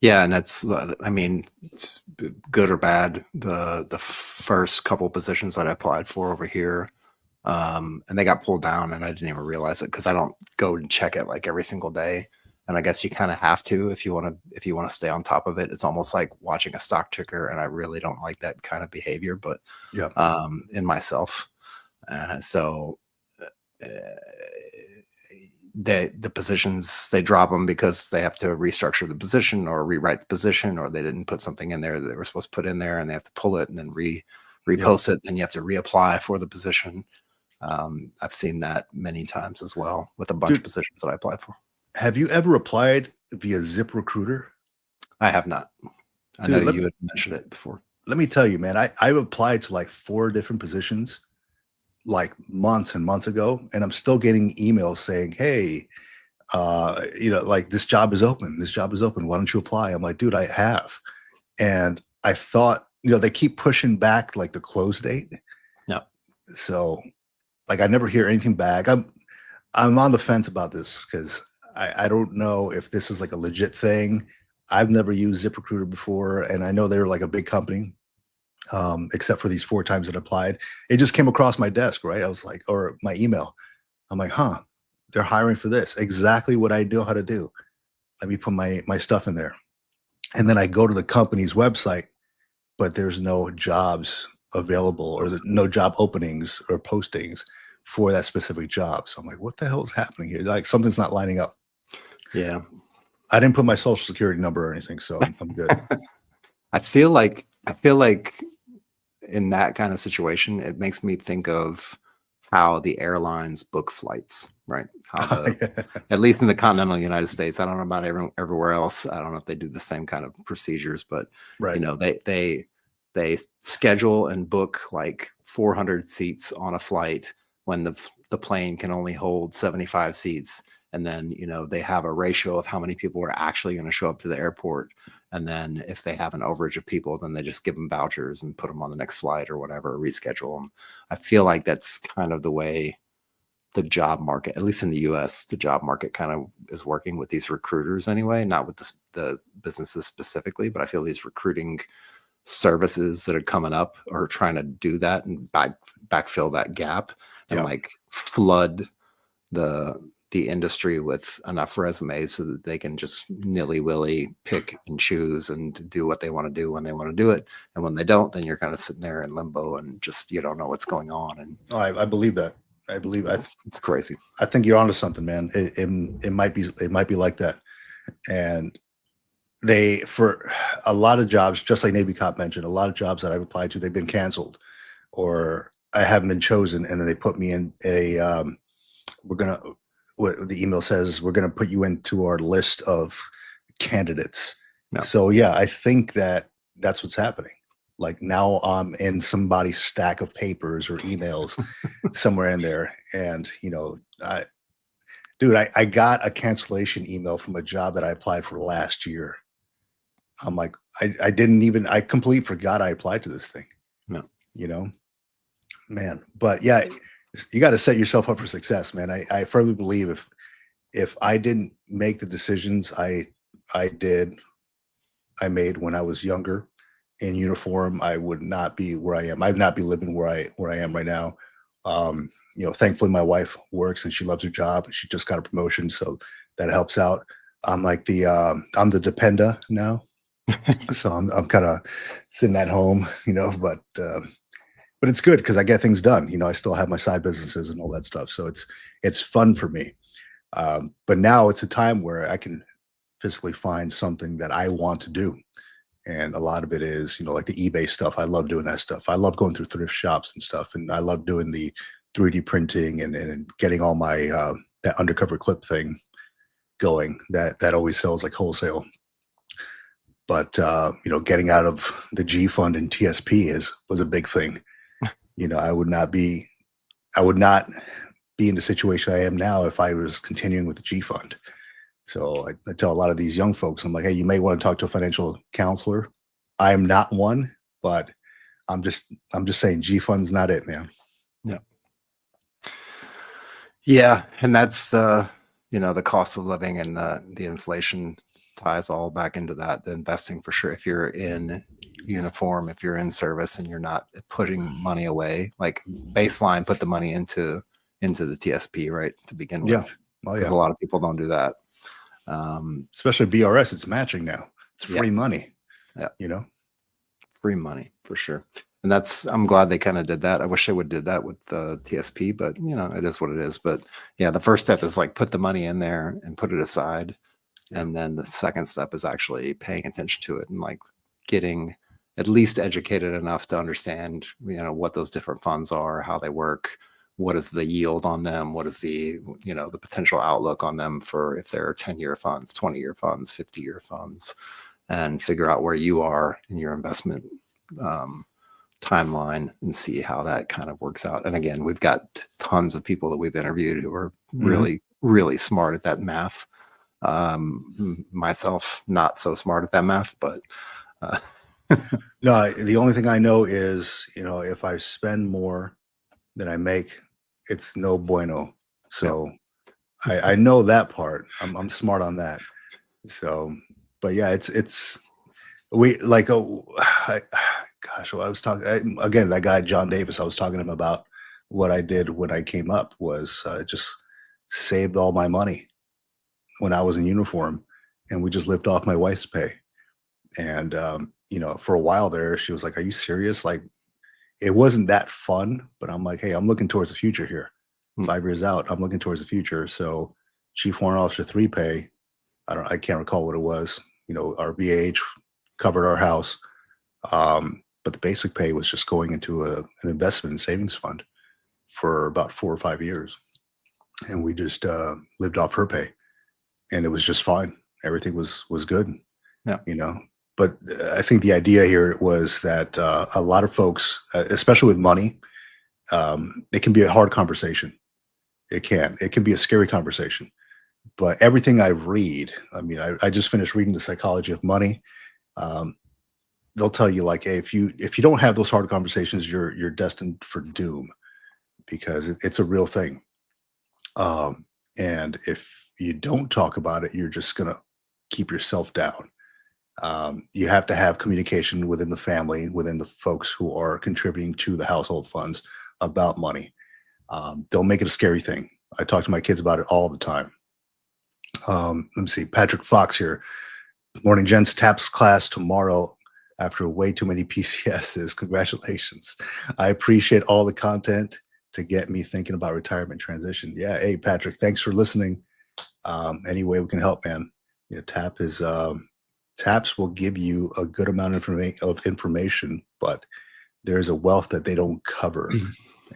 Yeah, and that's, I mean, it's good or bad. The first couple positions that I applied for over here, and they got pulled down, and I didn't even realize it because I don't go and check it like every single day. And I guess you kind of have to if you want to stay on top of it. It's almost like watching a stock ticker, and I really don't like that kind of behavior. But yeah, in myself, the positions, they drop them because they have to restructure the position or rewrite the position, or they didn't put something in there that they were supposed to put in there, and they have to pull it and then repost it, and you have to reapply for the position. I've seen that many times as well with a bunch of positions that I applied for. Have you ever applied via ZipRecruiter? I have not. I know you had mentioned it before. Let me tell you, man, I've applied to like 4 different positions like months and months ago, and I'm still getting emails saying, hey, like this job is open. This job is open. Why don't you apply? I'm like, dude, I have. And I thought, they keep pushing back like the close date. No. So like I never hear anything back. I'm on the fence about this because I don't know if this is like a legit thing. I've never used ZipRecruiter before, and I know they're like a big company, except for these 4 times that I applied. It just came across my desk, right? I was like, or my email. I'm like, they're hiring for this. Exactly what I know how to do. Let me put my stuff in there. And then I go to the company's website, but there's no jobs available or no job openings or postings for that specific job. So I'm like, what the hell is happening here? Like something's not lining up. Yeah. I didn't put my social security number or anything, so I'm good. I feel like in that kind of situation, it makes me think of how the airlines book flights, right? How at least in the continental United States, I don't know about everywhere else. I don't know if they do the same kind of procedures, but they schedule and book like 400 seats on a flight when the plane can only hold 75 seats. And then, they have a ratio of how many people are actually going to show up to the airport. And then if they have an overage of people, then they just give them vouchers and put them on the next flight or whatever, reschedule them. I feel like that's kind of the way the job market, at least in the US, the job market kind of is working with these recruiters anyway, not with the businesses specifically, but I feel these recruiting services that are coming up are trying to do that and backfill that gap and like flood the industry with enough resumes so that they can just nilly-willy pick and choose and do what they want to do when they want to do it. And when they don't, then you're kind of sitting there in limbo and just, you don't know what's going on. And I believe that. I believe it's crazy. I think you're onto something, man. It might be like that. And for a lot of jobs, just like Navy cop mentioned, a lot of jobs that I've applied to, they've been canceled or I haven't been chosen. And then they put me in what the email says, we're going to put you into our list of candidates. No. So yeah, I think that's what's happening. Like now I'm in somebody's stack of papers or emails somewhere in there. And, I got a cancellation email from a job that I applied for last year. I'm like, I completely forgot I applied to this thing. No. Man, but yeah, you got to set yourself up for success, man. I firmly believe if I didn't make the decisions I made when I was younger, in uniform, I would not be where I am. I'd not be living where I am right now. Thankfully my wife works and she loves her job. She just got a promotion, so that helps out. I'm like I'm the dependa now. So I'm kind of sitting at home, but it's good because I get things done. I still have my side businesses and all that stuff. So it's fun for me. But now it's a time where I can physically find something that I want to do. And a lot of it is, like the eBay stuff. I love doing that stuff. I love going through thrift shops and stuff. And I love doing the 3D printing and getting all my that undercover clip thing going. That always sells like wholesale. But getting out of the G-Fund and TSP was a big thing. I would not be in the situation I am now if I was continuing with the G-Fund. So I tell a lot of these young folks, I'm like, hey, you may want to talk to a financial counselor. I am not one, but I'm just saying G-Fund's not it, man. Yeah. Yeah. And that's the cost of living and the inflation ties all back into that. The investing for sure. If you're in uniform, if you're in service and you're not putting money away, like baseline, put the money into the TSP, right, to begin with. Yeah. Oh, because a lot of people don't do that. Especially BRS, it's matching now. It's free money. Yeah. Free money for sure. And I'm glad they kind of did that. I wish they would did that with the TSP, but it is what it is. But yeah, the first step is like put the money in there and put it aside. And then the second step is actually paying attention to it and like getting at least educated enough to understand, what those different funds are, how they work, what is the yield on them, what is the, the potential outlook on them for if they're 10-year funds, 20-year funds, 50-year funds, and figure out where you are in your investment timeline and see how that kind of works out. And again, we've got tons of people that we've interviewed who are really, really smart at that math. Myself, not so smart at that math, but no, the only thing I know is, if I spend more than I make, it's no bueno. So I know that part. I'm smart on that. So, but yeah, we like, I was talking again, that guy, John Davis, I was talking to him about what I did when I came up was just saved all my money when I was in uniform, and we just lived off my wife's pay. And, for a while there, she was like, are you serious? Like, it wasn't that fun, but I'm like, hey, I'm looking towards the future here. 5 years out, I'm looking towards the future. So Chief Warrant Officer 3 pay, I can't recall what it was. Our BAH covered our house. But the basic pay was just going into an investment and savings fund for about 4 or 5 years. And we just lived off her pay. And it was just fine. Everything was good. Yeah. But I think the idea here was that a lot of folks, especially with money, it can be a hard conversation. It can be a scary conversation. But everything I read, I just finished reading The Psychology of Money. They'll tell you like, hey, if you don't have those hard conversations, you're destined for doom, because it's a real thing. And if you don't talk about it, you're just gonna keep yourself down. You have to have communication within the family, within the folks who are contributing to the household funds about money. Don't make it a scary thing. I talk to my kids about it all the time. Let me see, Patrick Fox here. Morning, gents. TAPS class tomorrow after way too many PCSs. Congratulations. I appreciate all the content to get me thinking about retirement transition. Yeah. Hey, Patrick, thanks for listening. Any way we can help, man. Yeah, TAPS will give you a good amount of information, but there's a wealth that they don't cover.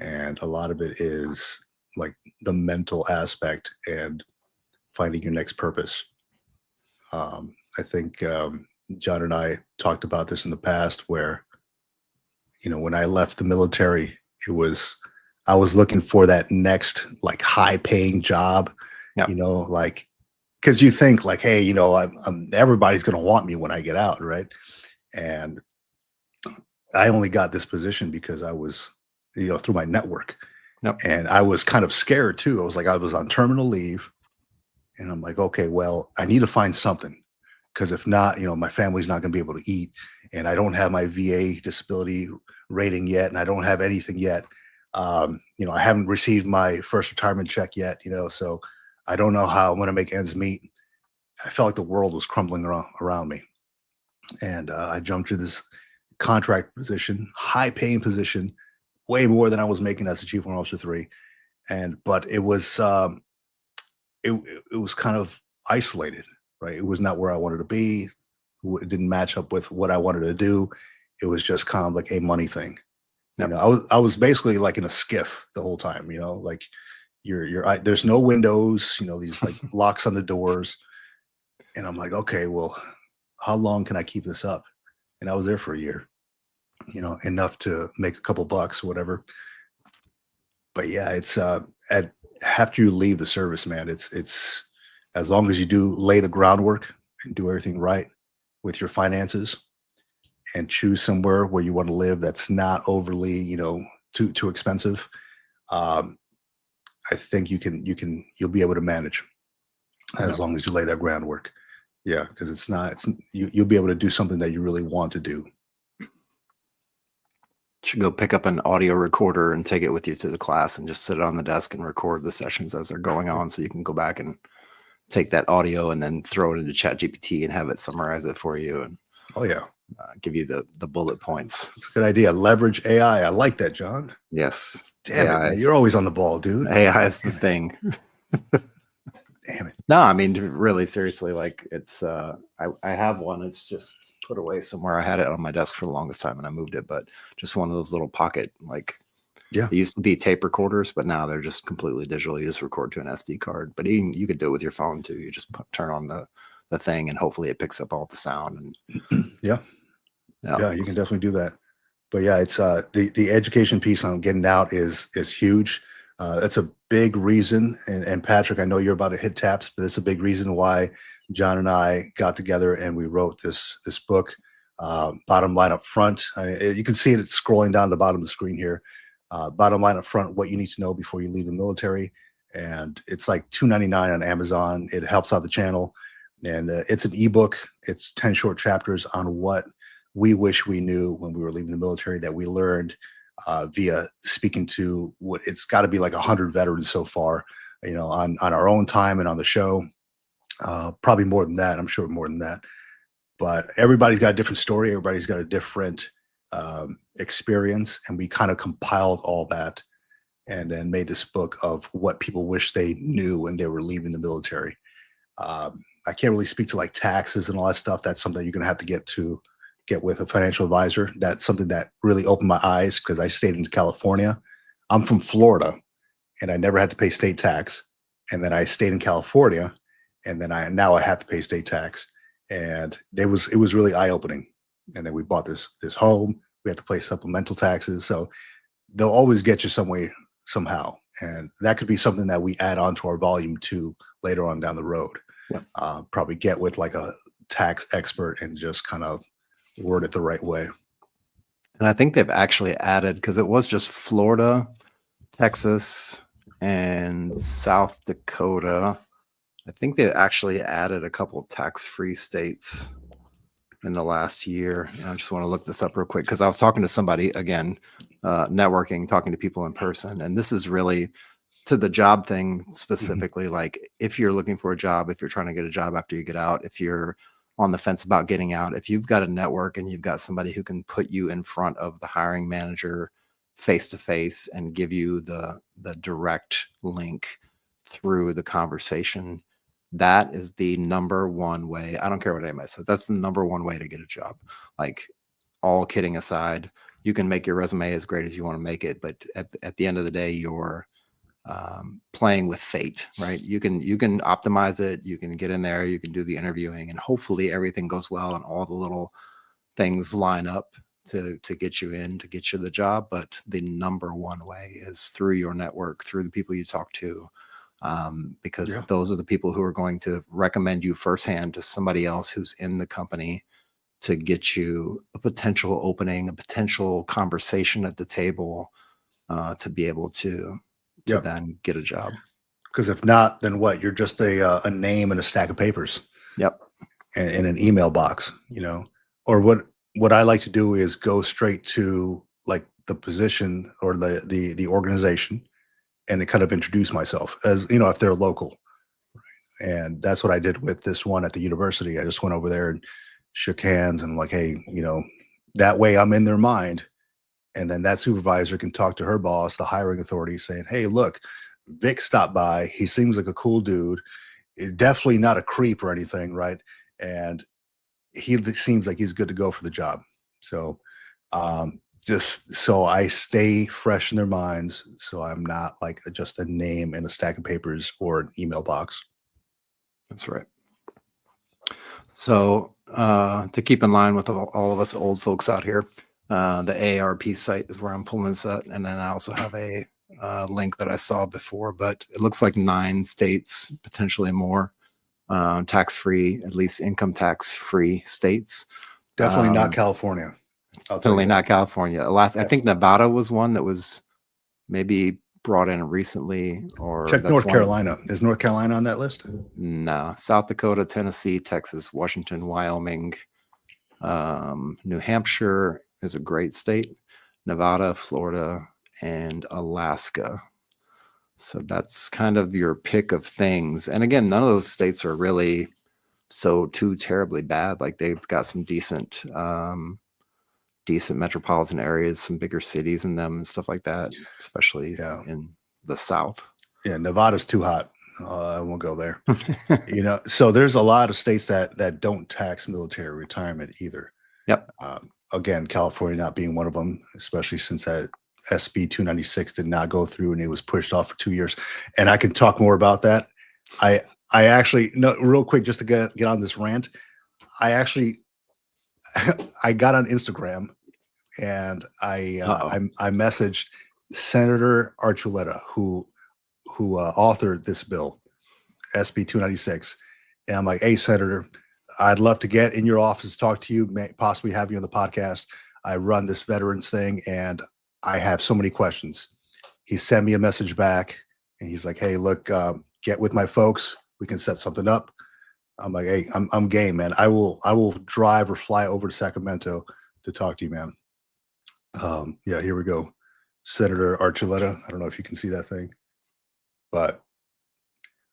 And a lot of it is like the mental aspect and finding your next purpose. I think John and I talked about this in the past where, when I left the military, I was looking for that next like high paying job, like, because you think like, hey, everybody's going to want me when I get out. Right. And I only got this position because I was, through my network. Yep. And I was kind of scared too. I was on terminal leave, and I'm like, okay, well, I need to find something, because if not, my family's not going to be able to eat. and I don't have my VA disability rating yet, and I don't have anything yet. I haven't received my first retirement check yet, so I don't know how I'm going to make ends meet. I felt like the world was crumbling around me. And I jumped to this contract position, high paying position, way more than I was making as a Chief Warrant Officer 3. But it was it was kind of isolated, right? It was not where I wanted to be. It didn't match up with what I wanted to do. It was just kind of like a money thing. Yep. I was basically like in a skiff the whole time, like there's no windows, these like locks on the doors. And I'm like, okay, well, how long can I keep this up? And I was there for a year, enough to make a couple bucks, whatever. But yeah, it's after you leave the service, man, it's as long as you do lay the groundwork and do everything right with your finances and choose somewhere where you want to live that's not overly, too expensive. I think you'll be able to manage as long as you lay that groundwork. Yeah, because you'll be able to do something that you really want to do. Should go pick up an audio recorder and take it with you to the class and just sit it on the desk and record the sessions as they're going on, so you can go back and take that audio and then throw it into ChatGPT and have it summarize it for you and give you the bullet points. It's a good idea. Leverage AI. I like that, John. Yes. Damn it, man. You're always on the ball, dude. AI is the thing. Damn it. No, I mean, really, seriously, like it's, I have one. It's just put away somewhere. I had it on my desk for the longest time and I moved it, but just one of those little pocket, like, yeah. It used to be tape recorders, but now they're just completely digital. You just record to an SD card, but you could do it with your phone too. You just turn on the thing and hopefully it picks up all the sound. And yeah, you can definitely do that. But yeah, it's the education piece on getting out is huge. That's a big reason. And Patrick, I know you're about to hit taps, but it's a big reason why John and I got together and we wrote this book. Bottom line up front. You can see it scrolling down the bottom of the screen here. Bottom line up front, what you need to know before you leave the military. And it's like $2.99 on Amazon. It helps out the channel. And it's an ebook. It's 10 short chapters on what we wish we knew when we were leaving the military that we learned via speaking to what it's got to be like 100 veterans so far, on our own time and on the show. Probably more than that. I'm sure more than that. But everybody's got a different story. Everybody's got a different experience. And we kind of compiled all that and then made this book of what people wish they knew when they were leaving the military. I can't really speak to like taxes and all that stuff. That's something you're going to have to get with a financial advisor. That's something that really opened my eyes because I stayed in California. I'm from Florida and I never had to pay state tax. And then I stayed in California and then now I have to pay state tax. And it was really eye-opening. And then we bought this home. We have to pay supplemental taxes. So they'll always get you some way, somehow. And that could be something that we add on to our volume 2 later on down the road. Yeah. Probably get with like a tax expert and just kind of word it the right way. And I think they've actually added, because it was just Florida, Texas, and South Dakota. I think they actually added a couple of tax-free states in the last year. And I just want to look this up real quick because I was talking to somebody, again, networking, talking to people in person. And this is really to the job thing specifically. Like if you're looking for a job, if you're trying to get a job after you get out, if you're on the fence about getting out, if you've got a network and you've got somebody who can put you in front of the hiring manager face to face and give you the direct link through the conversation, that is the number one way. I don't care what anybody says. That's the number one way to get a job. Like, all kidding aside, you can make your resume as great as you want to make it, but at the end of the day, you're playing with fate, right? You can optimize it. You can get in there. You can do the interviewing, and hopefully everything goes well and all the little things line up to get you in, to get you the job. But the number one way is through your network, through the people you talk to. Because those are the people who are going to recommend you firsthand to somebody else who's in the company to get you a potential opening, a potential conversation at the table, to be able to then get a job. Because if not, then what? You're just a name and a stack of papers. Yep. In an email box, or what what I like to do is go straight to like the position or the organization, and to kind of introduce myself as, if they're local. And that's what I did with this one at the university. I just went over there and shook hands and like, hey, that way I'm in their mind. And then that supervisor can talk to her boss, the hiring authority, saying, hey, look, Vic stopped by. He seems like a cool dude. Definitely not a creep or anything, right? And he seems like he's good to go for the job. So just so I stay fresh in their minds, so I'm not like just a name in a stack of papers or an email box. That's right. So to keep in line with all of us old folks out here, the AARP site is where I'm pulling this at. And then I also have a link that I saw before, but it looks like 9 states, potentially more, tax-free, at least income tax-free states. Definitely not California. Definitely not California. I think Nevada was one that was maybe brought in recently. Or check North Carolina. Is North Carolina on that list? No. South Dakota, Tennessee, Texas, Washington, Wyoming, New Hampshire is a great state, Nevada, Florida, and Alaska. So that's kind of your pick of things. And again, none of those states are really so too terribly bad. Like they've got some decent metropolitan areas, some bigger cities in them and stuff like that, especially in the South. Yeah, Nevada's too hot. I won't go there. So there's a lot of states that don't tax military retirement either. Yep. Again, California not being one of them, especially since that SB 296 did not go through and it was pushed off for 2 years. And I can talk more about that. I actually, no, real quick, just to get on this rant, I got on Instagram and I messaged Senator Archuleta, who authored this bill, SB 296. And I'm like, hey, Senator, I'd love to get in your office, talk to you, possibly have you on the podcast. I run this veterans thing and I have so many questions. He sent me a message back and he's like, hey, look, get with my folks. We can set something up. I'm like, hey, I'm game, man. I will drive or fly over to Sacramento to talk to you, man. Here we go. Senator Archuleta. I don't know if you can see that thing, but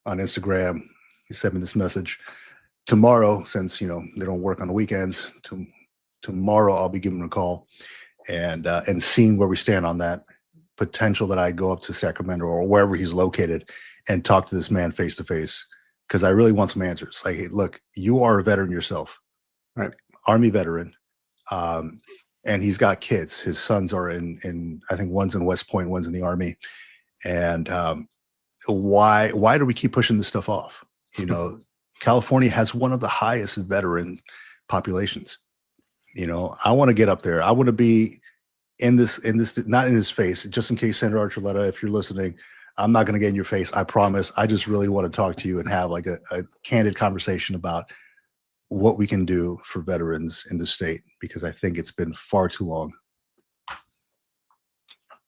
on Instagram, he sent me this message. Tomorrow, since they don't work on the weekends, tomorrow I'll be giving him a call and seeing where we stand on that potential that I go up to Sacramento or wherever he's located and talk to this man face to face, because I really want some answers. Like, hey, look, you are a veteran yourself, right? Army veteran, and he's got kids. His sons are in I think one's in West Point, one's in the Army, and why do we keep pushing this stuff off? California has one of the highest veteran populations. I want to get up there. I want to be in this, not in his face, just in case, Senator Archuleta, if you're listening, I'm not going to get in your face. I promise. I just really want to talk to you and have like a candid conversation about what we can do for veterans in the state, because I think it's been far too long.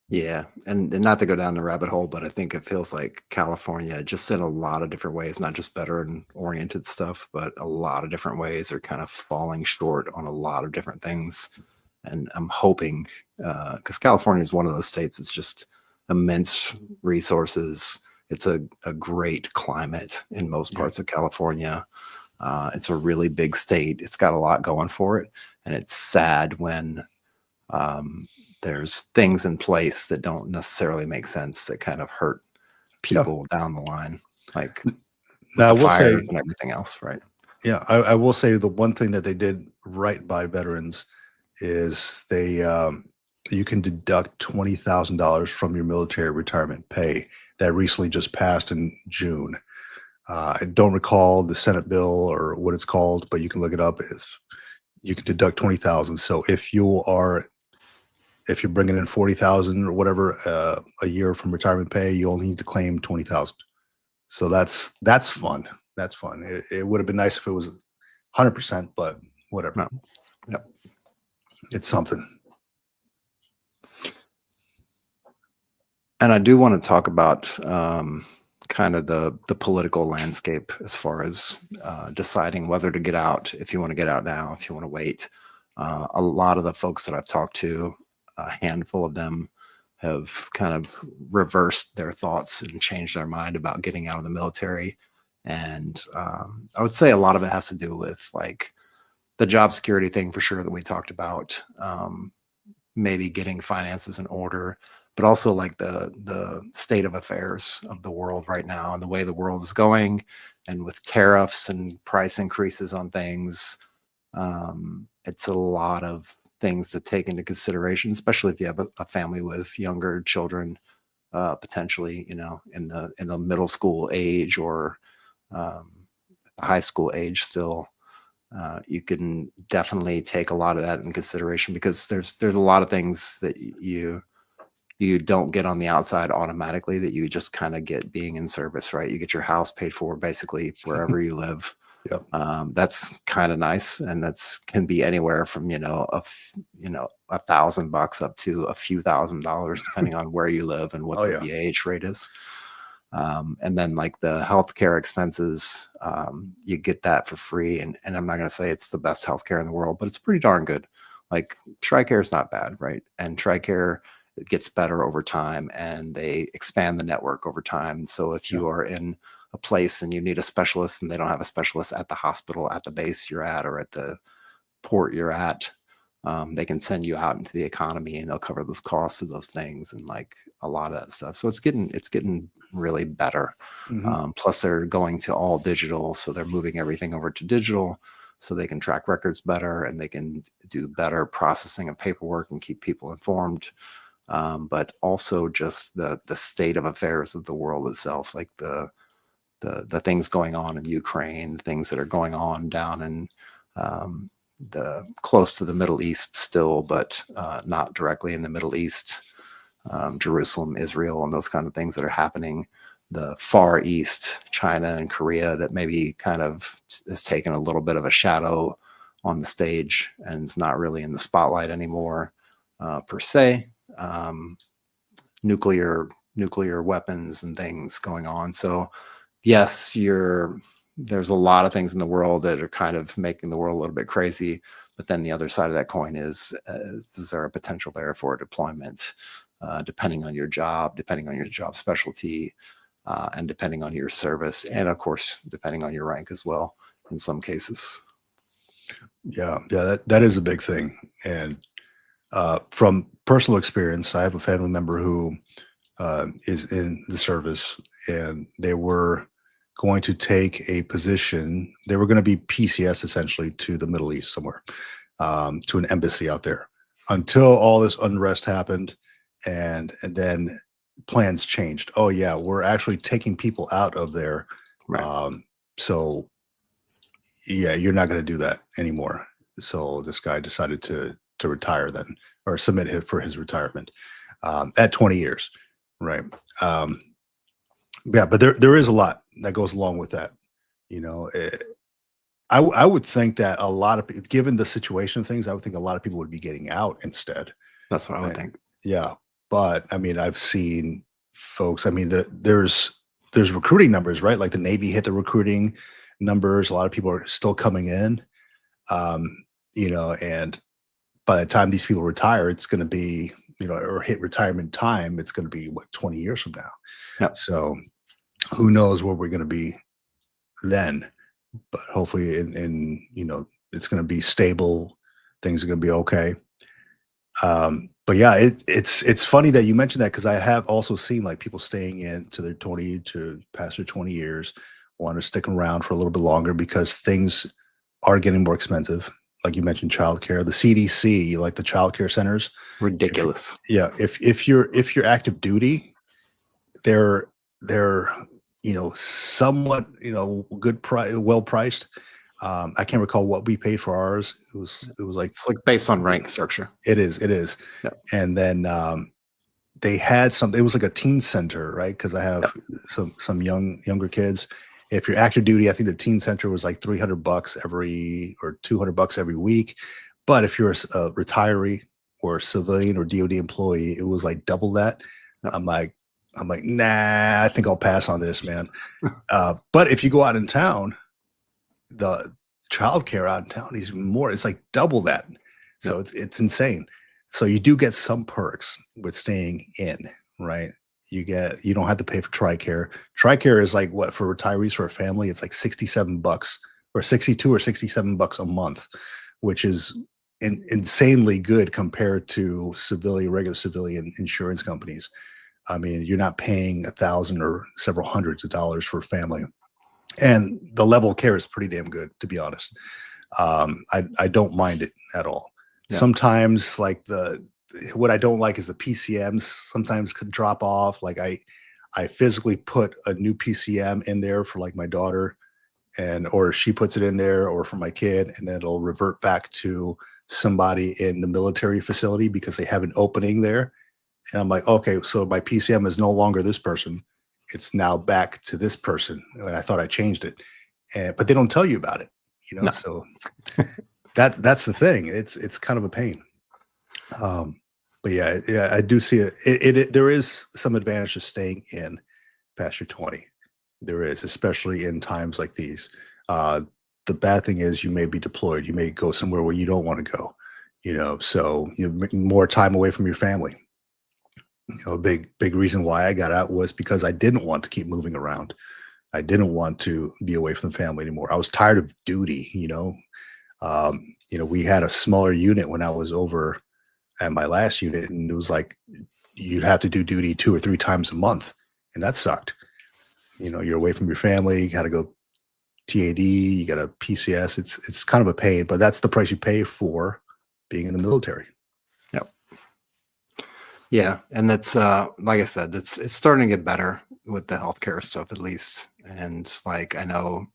Yeah. And not to go down the rabbit hole, but I think it feels like California, just in a lot of different ways, not just veteran oriented stuff, but a lot of different ways are kind of falling short on a lot of different things. And I'm hoping, because California is one of those states, it's just immense resources. It's a great climate in most parts of California. It's a really big state. It's got a lot going for it. And it's sad when there's things in place that don't necessarily make sense, that kind of hurt people down the line, like now, I will say, and everything else, right? Yeah, I will say the one thing that they did right by veterans is you can deduct $20,000 from your military retirement pay. That recently just passed in June. I don't recall the Senate bill or what it's called, but you can look it up. If you can deduct $20,000. So if you're bringing in $40,000 or whatever a year from retirement pay, you only need to claim $20,000. So that's fun. That's fun. It would have been nice if it was 100%, but whatever. No. Yep. It's something. And I do want to talk about kind of the political landscape as far as deciding whether to get out, if you want to get out now, if you want to wait. A lot of the folks that I've talked to, a handful of them have kind of reversed their thoughts and changed their mind about getting out of the military. And I would say a lot of it has to do with like the job security thing for sure that we talked about, maybe getting finances in order, but also like the state of affairs of the world right now and the way the world is going, and with tariffs and price increases on things. It's a lot of things to take into consideration, especially if you have a family with younger children, potentially, in the middle school age or high school age still. You can definitely take a lot of that in consideration, because there's a lot of things that you don't get on the outside automatically that you just kind of get being in service, right? You get your house paid for basically wherever you live. Yep. That's kind of nice, and can be anywhere from $1,000 up to a few $1,000s depending on where you live and what the VAH rate is. And then like the healthcare expenses, you get that for free. And I'm not going to say it's the best healthcare in the world, but it's pretty darn good. Like TRICARE is not bad, right? And TRICARE, it gets better over time, and they expand the network over time. So if you are in a place and you need a specialist and they don't have a specialist at the hospital, at the base you're at, or at the port you're at, they can send you out into the economy and they'll cover those costs of those things and like a lot of that stuff. So it's getting really better. Plus they're going to all digital. So they're moving everything over to digital so they can track records better and they can do better processing of paperwork and keep people informed. But also just the state of affairs of the world itself, like the things going on in Ukraine, things that are going on down in the close to the Middle East still, but not directly in the Middle East, Jerusalem, Israel, and those kind of things that are happening. The Far East, China and Korea, that maybe kind of has taken a little bit of a shadow on the stage and is not really in the spotlight anymore, per se. Nuclear weapons and things going on. So yes, there's a lot of things in the world that are kind of making the world a little bit crazy. But then the other side of that coin is there a potential there for deployment, depending on your job, depending on your job specialty, and depending on your service, and of course, depending on your rank as well in some cases. Yeah, that is a big thing. And from personal experience, I have a family member who is in the service, and they were going to take a position. They were going to be PCS essentially to the Middle East somewhere, to an embassy out there, until all this unrest happened, and then plans changed. Oh yeah, we're actually taking people out of there. Right. So yeah, you're not going to do that anymore. So this guy decided to retire then, or submit it for his retirement at 20 years. Right. Yeah, but there is a lot that goes along with that. I would think that a lot of, given the situation of things, I would think a lot of people would be getting out instead. That's what I would think. Yeah. But I mean, I've seen folks, I mean, there's recruiting numbers, right? Like the Navy hit the recruiting numbers. A lot of people are still coming in, and by the time these people retire, it's going to be, or hit retirement time, it's going to be 20 years from now. Yep. So who knows where we're going to be then, but hopefully it's going to be stable. Things are going to be okay. But yeah, it's funny that you mentioned that, because I have also seen like people staying in to their 20 to past their 20 years, want to stick around for a little bit longer because things are getting more expensive. Like you mentioned, childcare, the CDC, like the childcare centers, ridiculous. If you're active duty, they're somewhat good well priced. I can't recall what we paid for ours. It was like, it's like based on rank structure. It is. Yep. And then they had it was like a teen center, right? Because I have some younger kids. If you're active duty, I think the teen center was like $300 or $200 every week. But if you're a retiree or a civilian or DoD employee, it was like double that. Yep. I'm like, nah, I think I'll pass on this, man. But if you go out in town, the childcare out in town is more. It's like double that. So it's insane. So you do get some perks with staying in, right? You don't have to pay for TRICARE. TRICARE is like what for retirees for a family, it's like $67 or 62 or $67 a month, which is insanely good compared to regular civilian insurance companies. I mean, you're not paying $1,000 or several hundreds of dollars for a family, and the level of care is pretty damn good, to be honest. I don't mind it at all. Yeah. Sometimes, like what I don't like is the PCMs. Sometimes could drop off. Like I physically put a new PCM in there for like my daughter, or she puts it in there, or for my kid, and then it'll revert back to somebody in the military facility because they have an opening there. And I'm like, okay, so my PCM is no longer this person. It's now back to this person. And I thought I changed it. But they don't tell you about it, No. so that's the thing. It's kind of a pain. But yeah, I do see it. There is some advantage to staying in past your 20. There is, especially in times like these. The bad thing is you may be deployed. You may go somewhere where you don't want to go, so you're more time away from your family. A big reason why I got out was because I didn't want to keep moving around. I didn't want to be away from the family anymore. I was tired of duty, we had a smaller unit when I was over at my last unit, and it was like you'd have to do duty 2 or 3 times a month, and that sucked. You're away from your family, you got to go TAD, you got a PCS. It's kind of a pain, but that's the price you pay for being in the military. Yep. Yeah, and that's like I said, it's starting to get better with the healthcare stuff at least. And like I know,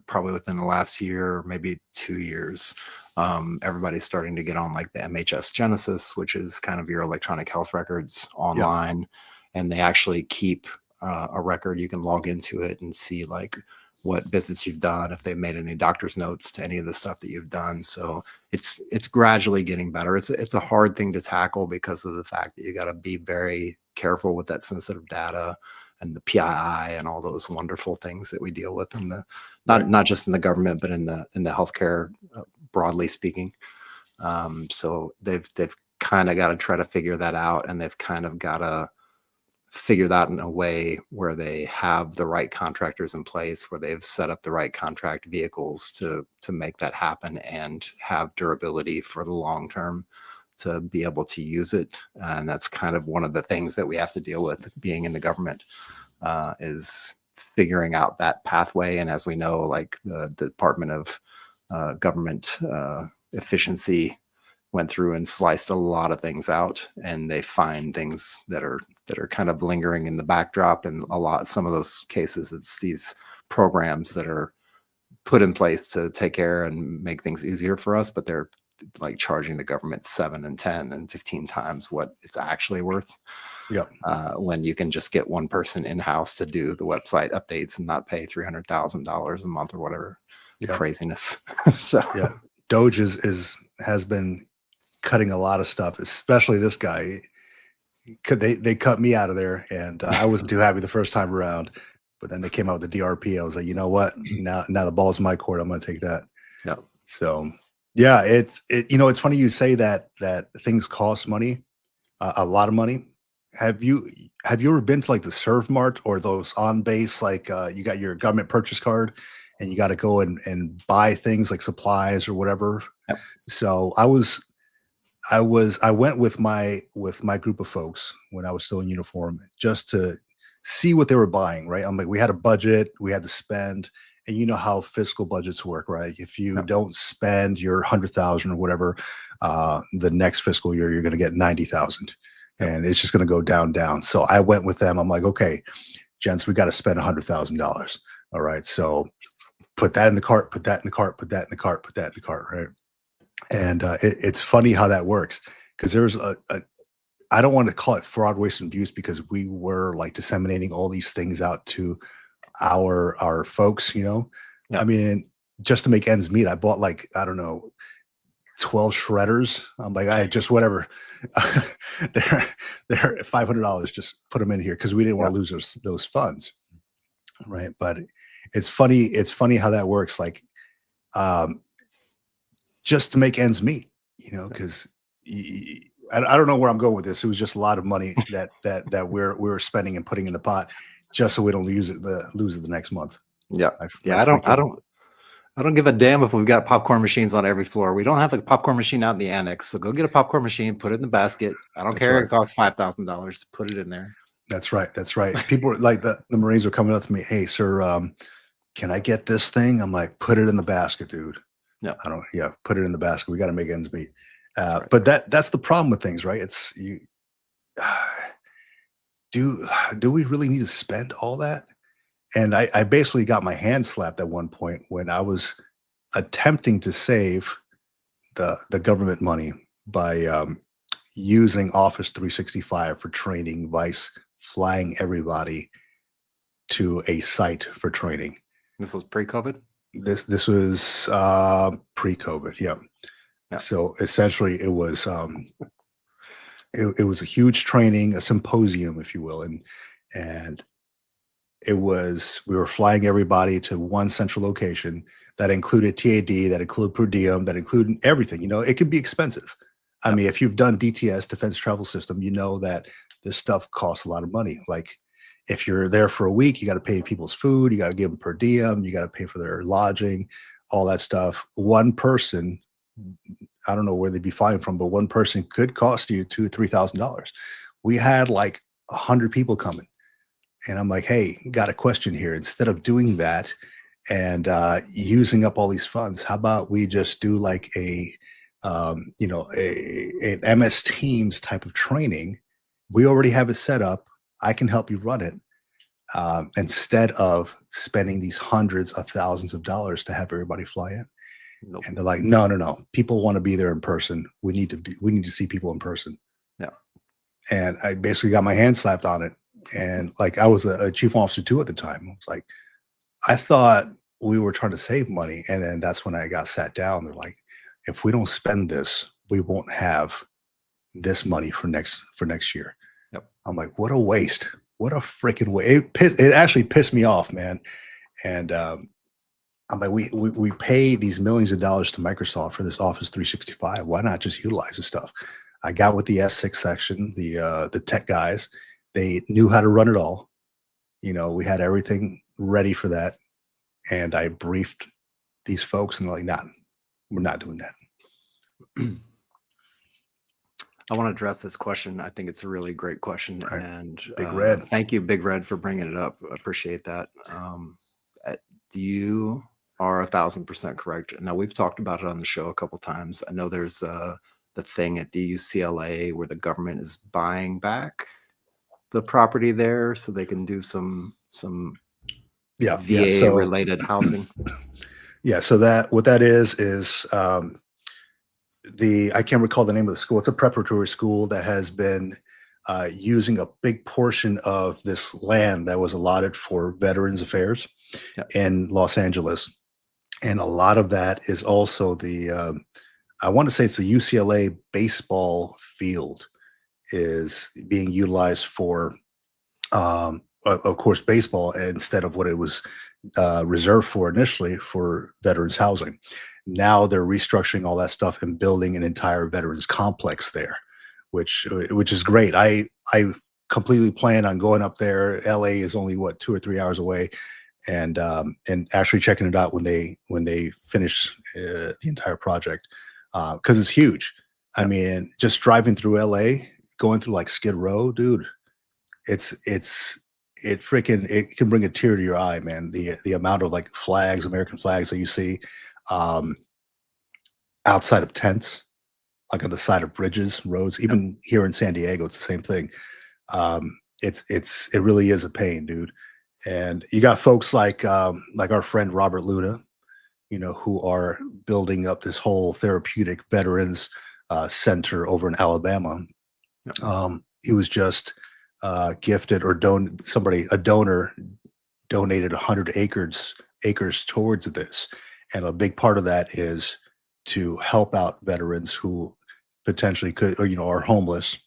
probably within the last year, or maybe 2 years, everybody's starting to get on like the MHS Genesis, which is kind of your electronic health records online, and they actually keep a record. You can log into it and see like what visits you've done, if they've made any doctor's notes to any of the stuff that you've done. So it's gradually getting better. It's a hard thing to tackle because of the fact that you got to be very careful with that sensitive data and the PII and all those wonderful things that we deal with in the not just in the government, but in the healthcare, broadly speaking. So they've kind of got to try to figure that out, and they've kind of got to figure that in a way where they have the right contractors in place, where they've set up the right contract vehicles to make that happen and have durability for the long term to be able to use it. And that's kind of one of the things that we have to deal with being in the government, is figuring out that pathway. And as we know, like the Department of Government Efficiency went through and sliced a lot of things out, and they find things that are kind of lingering in the backdrop. And some of those cases, it's these programs that are put in place to take care and make things easier for us, but they're like charging the government 7 and 10 and 15 times what it's actually worth. Yeah. When you can just get one person in-house to do the website updates and not pay $300,000 a month or whatever craziness. So yeah, Doge has been cutting a lot of stuff, especially this guy. They cut me out of there, and I wasn't too happy the first time around. But then they came out with the DRP. I was like, you know what? Now the ball's in my court. I'm going to take that. Yeah. So yeah, it's funny you say that things cost money, a lot of money. Have you ever been to like the ServMart or those on base, like you got your government purchase card and you got to go and buy things like supplies or whatever? Yep. So I went with my group of folks when I was still in uniform just to see what they were buying, right? I'm like, we had a budget, we had to spend, and you know how fiscal budgets work, right? If you don't spend your 100,000 or whatever, the next fiscal year, you're going to get 90,000, and it's just going to go down. So I went with them. I'm like, okay, gents, we got to spend $100,000. All right. So put that in the cart, put that in the cart, put that in the cart, put that in the cart. Right. And it's funny how that works, because there's I don't want to call it fraud, waste, and abuse, because we were like disseminating all these things out to our folks, I mean, just to make ends meet, I bought like, I don't know, 12 shredders. I'm like, I just, whatever. they're $500. Just put them in here, because we didn't want to lose those funds. Right. But it's funny how that works. Like, just to make ends meet, because I don't know where I'm going with this. It was just a lot of money that we're spending and putting in the pot just so we don't lose it the next month. Yeah. I don't give a damn if we've got popcorn machines on every floor. We don't have a popcorn machine out in the annex. So go get a popcorn machine, put it in the basket. I don't care. Right. It costs $5,000 to put it in there. That's right. That's right. People are like the Marines are coming up to me. Hey, sir, can I get this thing? I'm like, put it in the basket, dude. Yeah. Put it in the basket. We got to make ends meet. Right. But that's the problem with things, right? It's you. Do we really need to spend all that? And I basically got my hand slapped at one point when I was attempting to save the government money by using Office 365 for training, vice flying everybody to a site for training. This was pre-COVID? This was pre-COVID, yeah. So essentially it was it was a huge training, a symposium, if you will, and we were flying everybody to one central location that included TAD, that included per diem, that included everything. It could be expensive. I mean, if you've done DTS, Defense Travel System, you know that this stuff costs a lot of money. Like if you're there for a week, you got to pay people's food, you got to give them per diem, you got to pay for their lodging, all that stuff. One person, I don't know where they'd be flying from, but one person could cost you $2,000-$3,000. We had like 100 people coming. And I'm like, hey, got a question here. Instead of doing that and using up all these funds, how about we just do like an MS Teams type of training? We already have it set up. I can help you run it instead of spending these hundreds of thousands of dollars to have everybody fly in. Nope. And they're like, no. People want to be there in person. We need to see people in person. Yeah. And I basically got my hand slapped on it. And like I was a chief officer too at the time. I was like, I thought we were trying to save money. And then that's when I got sat down. They're like, if we don't spend this, we won't have this money for next year. Yep. I'm like, what a waste. What a freaking waste. It actually pissed me off, man. And I'm like, we pay these millions of dollars to Microsoft for this Office 365. Why not just utilize this stuff? I got with the S6 section, the tech guys. They knew how to run it all. We had everything ready for that. And I briefed these folks and they're like, nah, we're not doing that. I want to address this question. I think it's a really great question. Right. And Big Red. Thank you, Big Red, for bringing it up. I appreciate that. You are 1,000% correct. Now, we've talked about it on the show a couple of times. I know there's the thing at the UCLA where the government is buying back the property there so they can do some VA related housing. Yeah. So what that is I can't recall the name of the school. It's a preparatory school that has been using a big portion of this land that was allotted for Veterans Affairs in Los Angeles. And a lot of that is also I want to say it's the UCLA baseball field is being utilized for, of course, baseball instead of what it was reserved for initially for veterans housing. Now they're restructuring all that stuff and building an entire veterans complex there, which is great. I completely plan on going up there. LA is only 2 or 3 hours away, and actually checking it out when they finish the entire project because it's huge. I mean, just driving through LA, going through like Skid Row, dude, it can bring a tear to your eye, man. The amount of like flags, American flags that you see outside of tents, like on the side of bridges, roads, even here in San Diego, it's the same thing. It really is a pain, dude. And you got folks like our friend Robert Luna, who are building up this whole therapeutic veterans center over in Alabama. He was just gifted or a donor donated 100 acres towards this. And a big part of that is to help out veterans who potentially could, or, are homeless,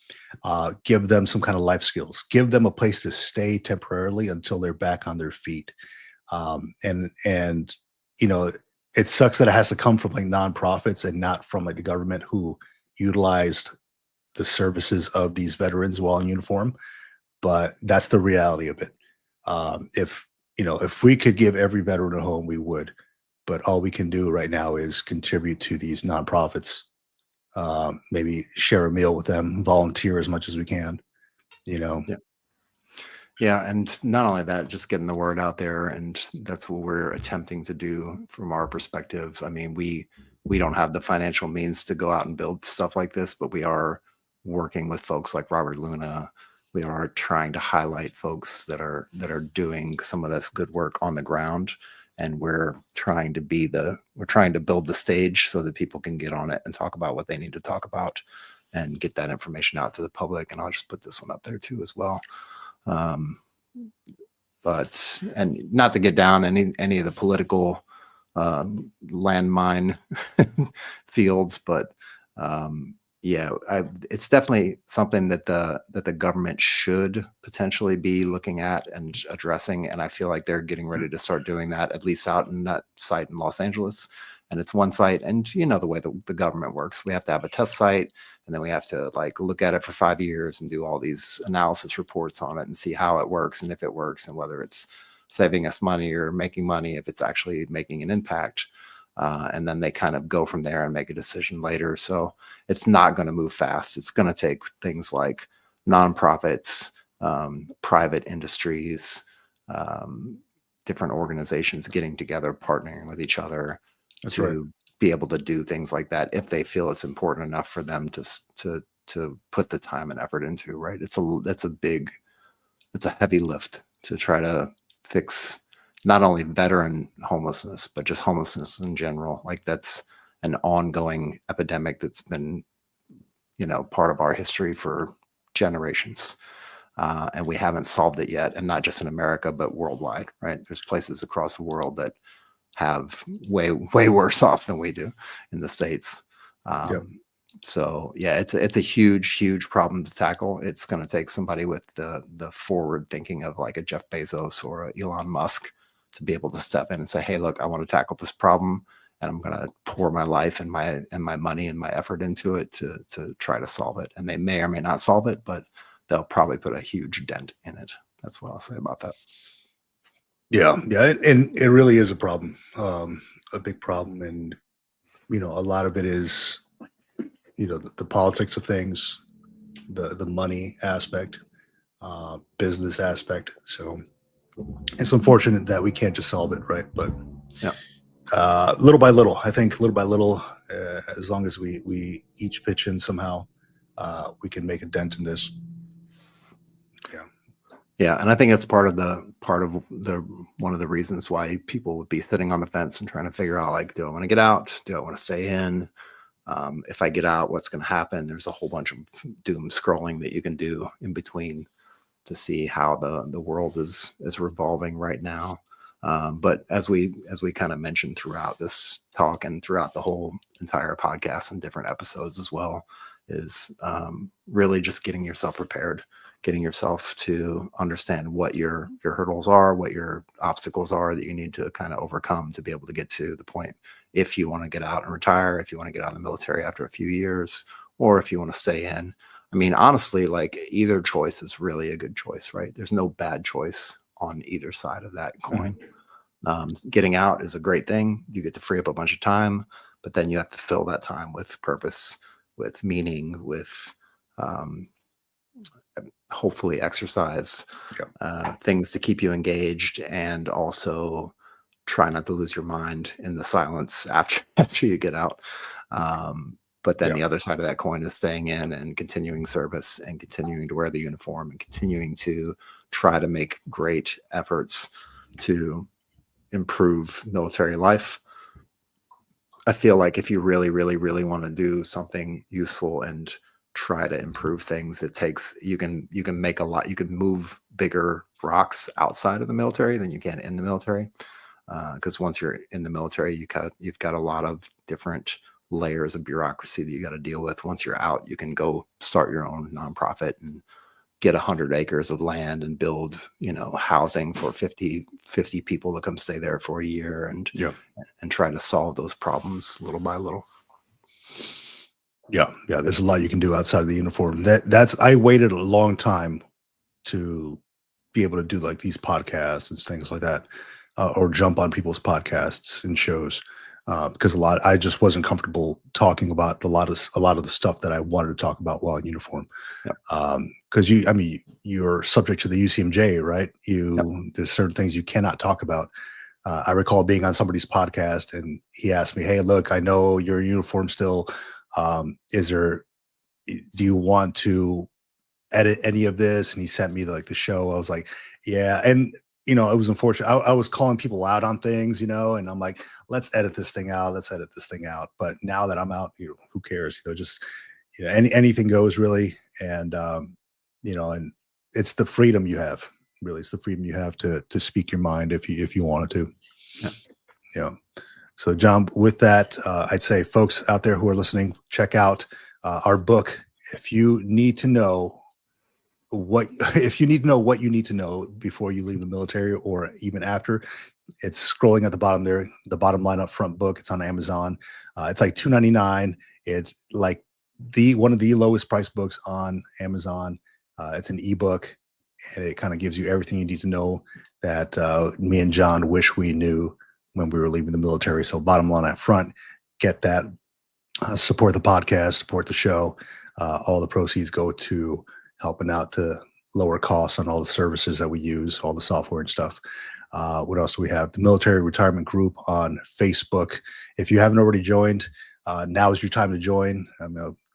give them some kind of life skills, give them a place to stay temporarily until they're back on their feet. it sucks that it has to come from like nonprofits and not from like the government who utilized the services of these veterans while in uniform. But that's the reality of it. If if we could give every veteran a home, we would. But all we can do right now is contribute to these nonprofits. Maybe share a meal with them, volunteer as much as we can. You know. Yeah. Yeah, and not only that, just getting the word out there, and that's what we're attempting to do from our perspective. I mean, we don't have the financial means to go out and build stuff like this, but we are working with folks like Robert Luna. We are trying to highlight folks that are doing some of this good work on the ground, and we're trying to build the stage so that people can get on it and talk about what they need to talk about and get that information out to the public. And I'll just put this one up there too as well. But and not to get down any of the political landmine fields, but yeah, it's definitely something that the government should potentially be looking at and addressing. And I feel like they're getting ready to start doing that, at least out in that site in Los Angeles. And it's one site, and you know the way the government works. We have to have a test site, and then we have to like look at it for 5 years and do all these analysis reports on it and see how it works and if it works and whether it's saving us money or making money, if it's actually making an impact. And then they kind of go from there and make a decision later. So it's not going to move fast. It's going to take things like nonprofits, private industries, different organizations getting together, partnering with each other. That's to right. Be able to do things like that if they feel it's important enough for them to put the time and effort into, right? It's a heavy lift to try to fix not only veteran homelessness, but just homelessness in general. Like that's an ongoing epidemic that's been, part of our history for generations. And we haven't solved it yet. And not just in America, but worldwide, right? There's places across the world that have way worse off than we do in the States. Yep. So yeah, it's a huge problem to tackle. It's going to take somebody with the forward thinking of like a Jeff Bezos or a Elon Musk to be able to step in and say, hey, look, I want to tackle this problem, and I'm going to pour my life and my money and my effort into it to try to solve it. And they may or may not solve it, but they'll probably put a huge dent in it. That's what I'll say about that. Yeah. And it really is a problem, a big problem. And, a lot of it is, the politics of things, the money aspect, business aspect. So it's unfortunate that we can't just solve it, right? But yeah, little by little, I think little by little, as long as we each pitch in somehow, we can make a dent in this. Yeah, and I think that's part of one of the reasons why people would be sitting on the fence and trying to figure out, like, do I want to get out? Do I want to stay in? If I get out, what's going to happen? There's a whole bunch of doom scrolling that you can do in between to see how the world is revolving right now. But as we kind of mentioned throughout this talk and throughout the whole entire podcast and different episodes as well, is really just getting yourself prepared, getting yourself to understand what your hurdles are, what your obstacles are that you need to kind of overcome to be able to get to the point if you want to get out and retire, if you want to get out of the military after a few years, or if you want to stay in. I mean, honestly, like either choice is really a good choice, right? There's no bad choice on either side of that coin. Getting out is a great thing. You get to free up a bunch of time, but then you have to fill that time with purpose, with meaning, with hopefully exercise, things to keep you engaged, and also try not to lose your mind in the silence after you get out. But then the other side of that coin is staying in and continuing service and continuing to wear the uniform and continuing to try to make great efforts to improve military life. I feel like if you really, really, really want to do something useful and try to improve things, you can make a lot. You can move bigger rocks outside of the military than you can in the military. Because once you're in the military, you've got a lot of different layers of bureaucracy that you got to deal with. Once you're out, you can go start your own nonprofit and get 100 acres of land and build, housing for 50 people to come stay there for a year and try to solve those problems little by little. Yeah. There's a lot you can do outside of the uniform. I waited a long time to be able to do like these podcasts and things like that, or jump on people's podcasts and shows, because I just wasn't comfortable talking about a lot of the stuff that I wanted to talk about while in uniform. Because you're subject to the UCMJ, right? There's certain things you cannot talk about. I recall being on somebody's podcast and he asked me, "Hey, look, I know you're in uniform still. Do you want to edit any of this?" And he sent me the show. I was like, yeah. And it was unfortunate. I was calling people out on things, and I'm like, let's edit this thing out. But now that I'm out, who cares? Anything goes really. And, and it's the freedom you have, really. It's the freedom you have to speak your mind if you wanted to. Yeah. So John, with that, I'd say folks out there who are listening, check out our book. If you need to know what you need to know before you leave the military or even after, it's scrolling at the bottom there, the bottom line up front book. It's on Amazon. It's like $2.99. It's like one of the lowest price books on Amazon. It's an ebook, and it kind of gives you everything you need to know that me and John wish we knew when we were leaving the military. So bottom line up front, get that, support the podcast, support the show. All the proceeds go to helping out to lower costs on all the services that we use, all the software and stuff. What else do we have? The Military Retirement Group on Facebook. If you haven't already joined, now is your time to join.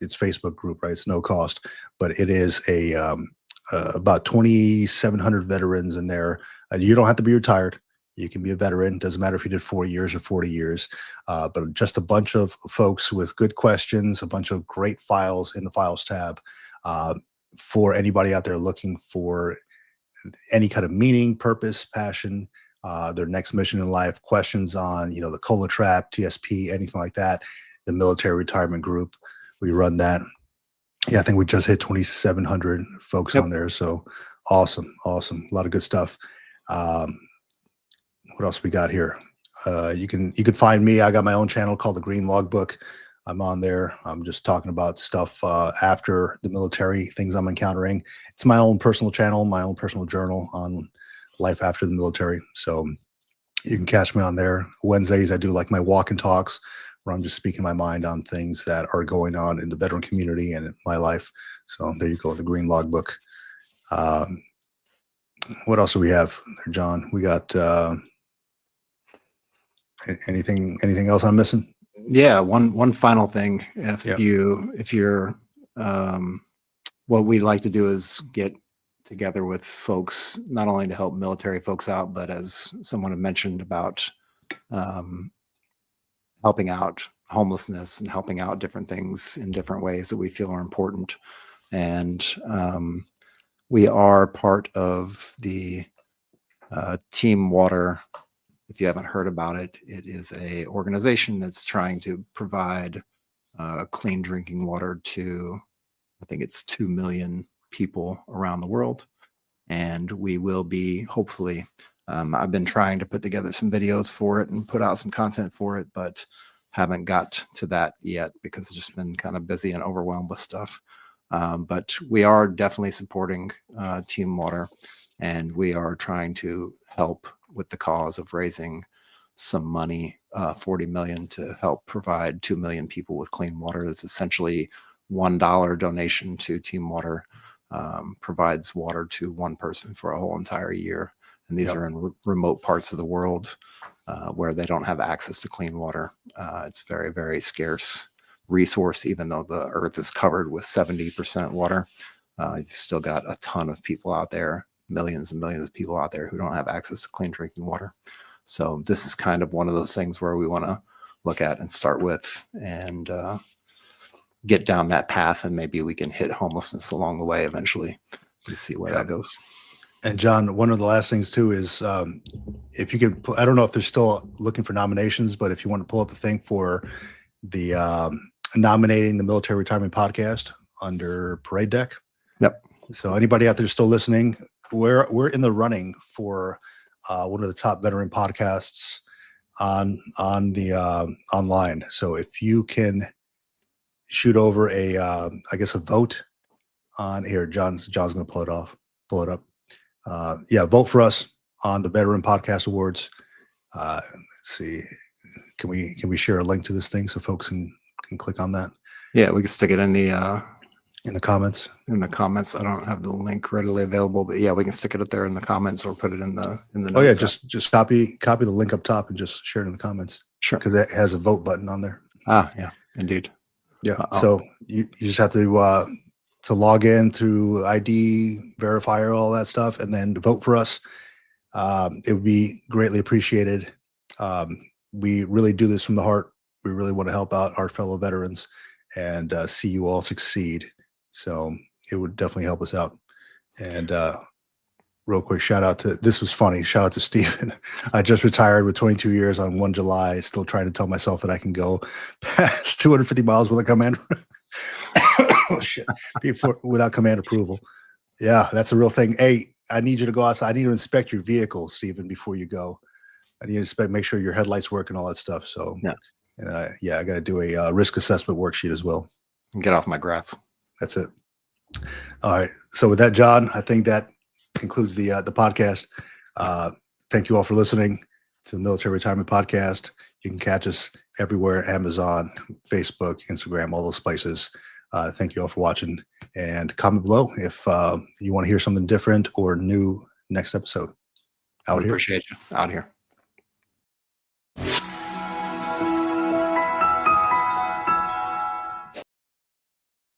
It's Facebook group, right? It's no cost, but it is about 2,700 veterans in there. You don't have to be retired. You can be a veteran. Doesn't matter if you did 4 years or 40 years, but just a bunch of folks with good questions, a bunch of great files in the files tab, for anybody out there looking for any kind of meaning, purpose, passion, their next mission in life, questions on, the COLA trap, TSP, anything like that. The Military Retirement Group, we run that. Yeah, I think we just hit 2,700 folks on there. So awesome. A lot of good stuff. What else we got here? You can find me. I got my own channel called The Green Logbook. I'm on there. I'm just talking about stuff after the military, things I'm encountering. It's my own personal channel, my own personal journal on life after the military. So you can catch me on there. Wednesdays, I do like my walk and talks where I'm just speaking my mind on things that are going on in the veteran community and in my life. So there you go, The Green Logbook. What else do we have there, John? We got anything else I'm missing? Yeah, one final thing. If you're what we like to do is get together with folks, not only to help military folks out, but as someone had mentioned about helping out homelessness and helping out different things in different ways that we feel are important. And we are part of the Team Water. If you haven't heard about it, it is a organization that's trying to provide clean drinking water to, I think it's 2 million people around the world. And we will be, hopefully, I've been trying to put together some videos for it and put out some content for it, but haven't got to that yet because I've just been kind of busy and overwhelmed with stuff. But we are definitely supporting Team Water, and we are trying to help with the cause of raising some money, $40 million, to help provide 2 million people with clean water. It's essentially $1 donation to Team Water provides water to one person for a whole entire year. And these are in remote parts of the world where they don't have access to clean water. It's very, very scarce resource, even though the earth is covered with 70% water. You've still got a ton of people out there, millions and millions of people out there who don't have access to clean drinking water. So this is kind of one of those things where we want to look at and start with and get down that path, and maybe we can hit homelessness along the way eventually and see where that goes. And John, one of the last things too is if you could, I don't know if they're still looking for nominations, but if you want to pull up the thing for the nominating the Military Retirement Podcast under Parade Deck. Yep. So anybody out there still listening, we're in the running for one of the top veteran podcasts on the online. So if you can shoot over a I guess a vote on here, John's going to pull it up. Yeah, vote for us on the Veteran Podcast Awards. Let's see, can we share a link to this thing so folks can click on that? Yeah, we can stick it in the comments. In the comments, I don't have the link readily available, but yeah, we can stick it up there in the comments or put it in the. Oh yeah, just copy the link up top and just share it in the comments. Sure, because it has a vote button on there. Ah, yeah, indeed. Yeah. So you just have to log in through ID verifier, all that stuff, and then vote for us. It would be greatly appreciated. We really do this from the heart. We really want to help out our fellow veterans and see you all succeed. So it would definitely help us out. And real quick, this was funny. Shout out to Stephen. I just retired with 22 years on 1 July, still trying to tell myself that I can go past 250 miles without command. Oh shit. Without command approval. Yeah, that's a real thing. Hey, I need you to go outside. I need to inspect your vehicle, Stephen, before you go. I need to make sure your headlights work and all that stuff. So yeah. And then I got to do a risk assessment worksheet as well. Get off my grass. That's it. All right. So with that, John, I think that concludes the podcast. Thank you all for listening to the Military Retirement Podcast. You can catch us everywhere: Amazon, Facebook, Instagram, all those places. Thank you all for watching, and comment below if you want to hear something different or new next episode. Appreciate you. Out here.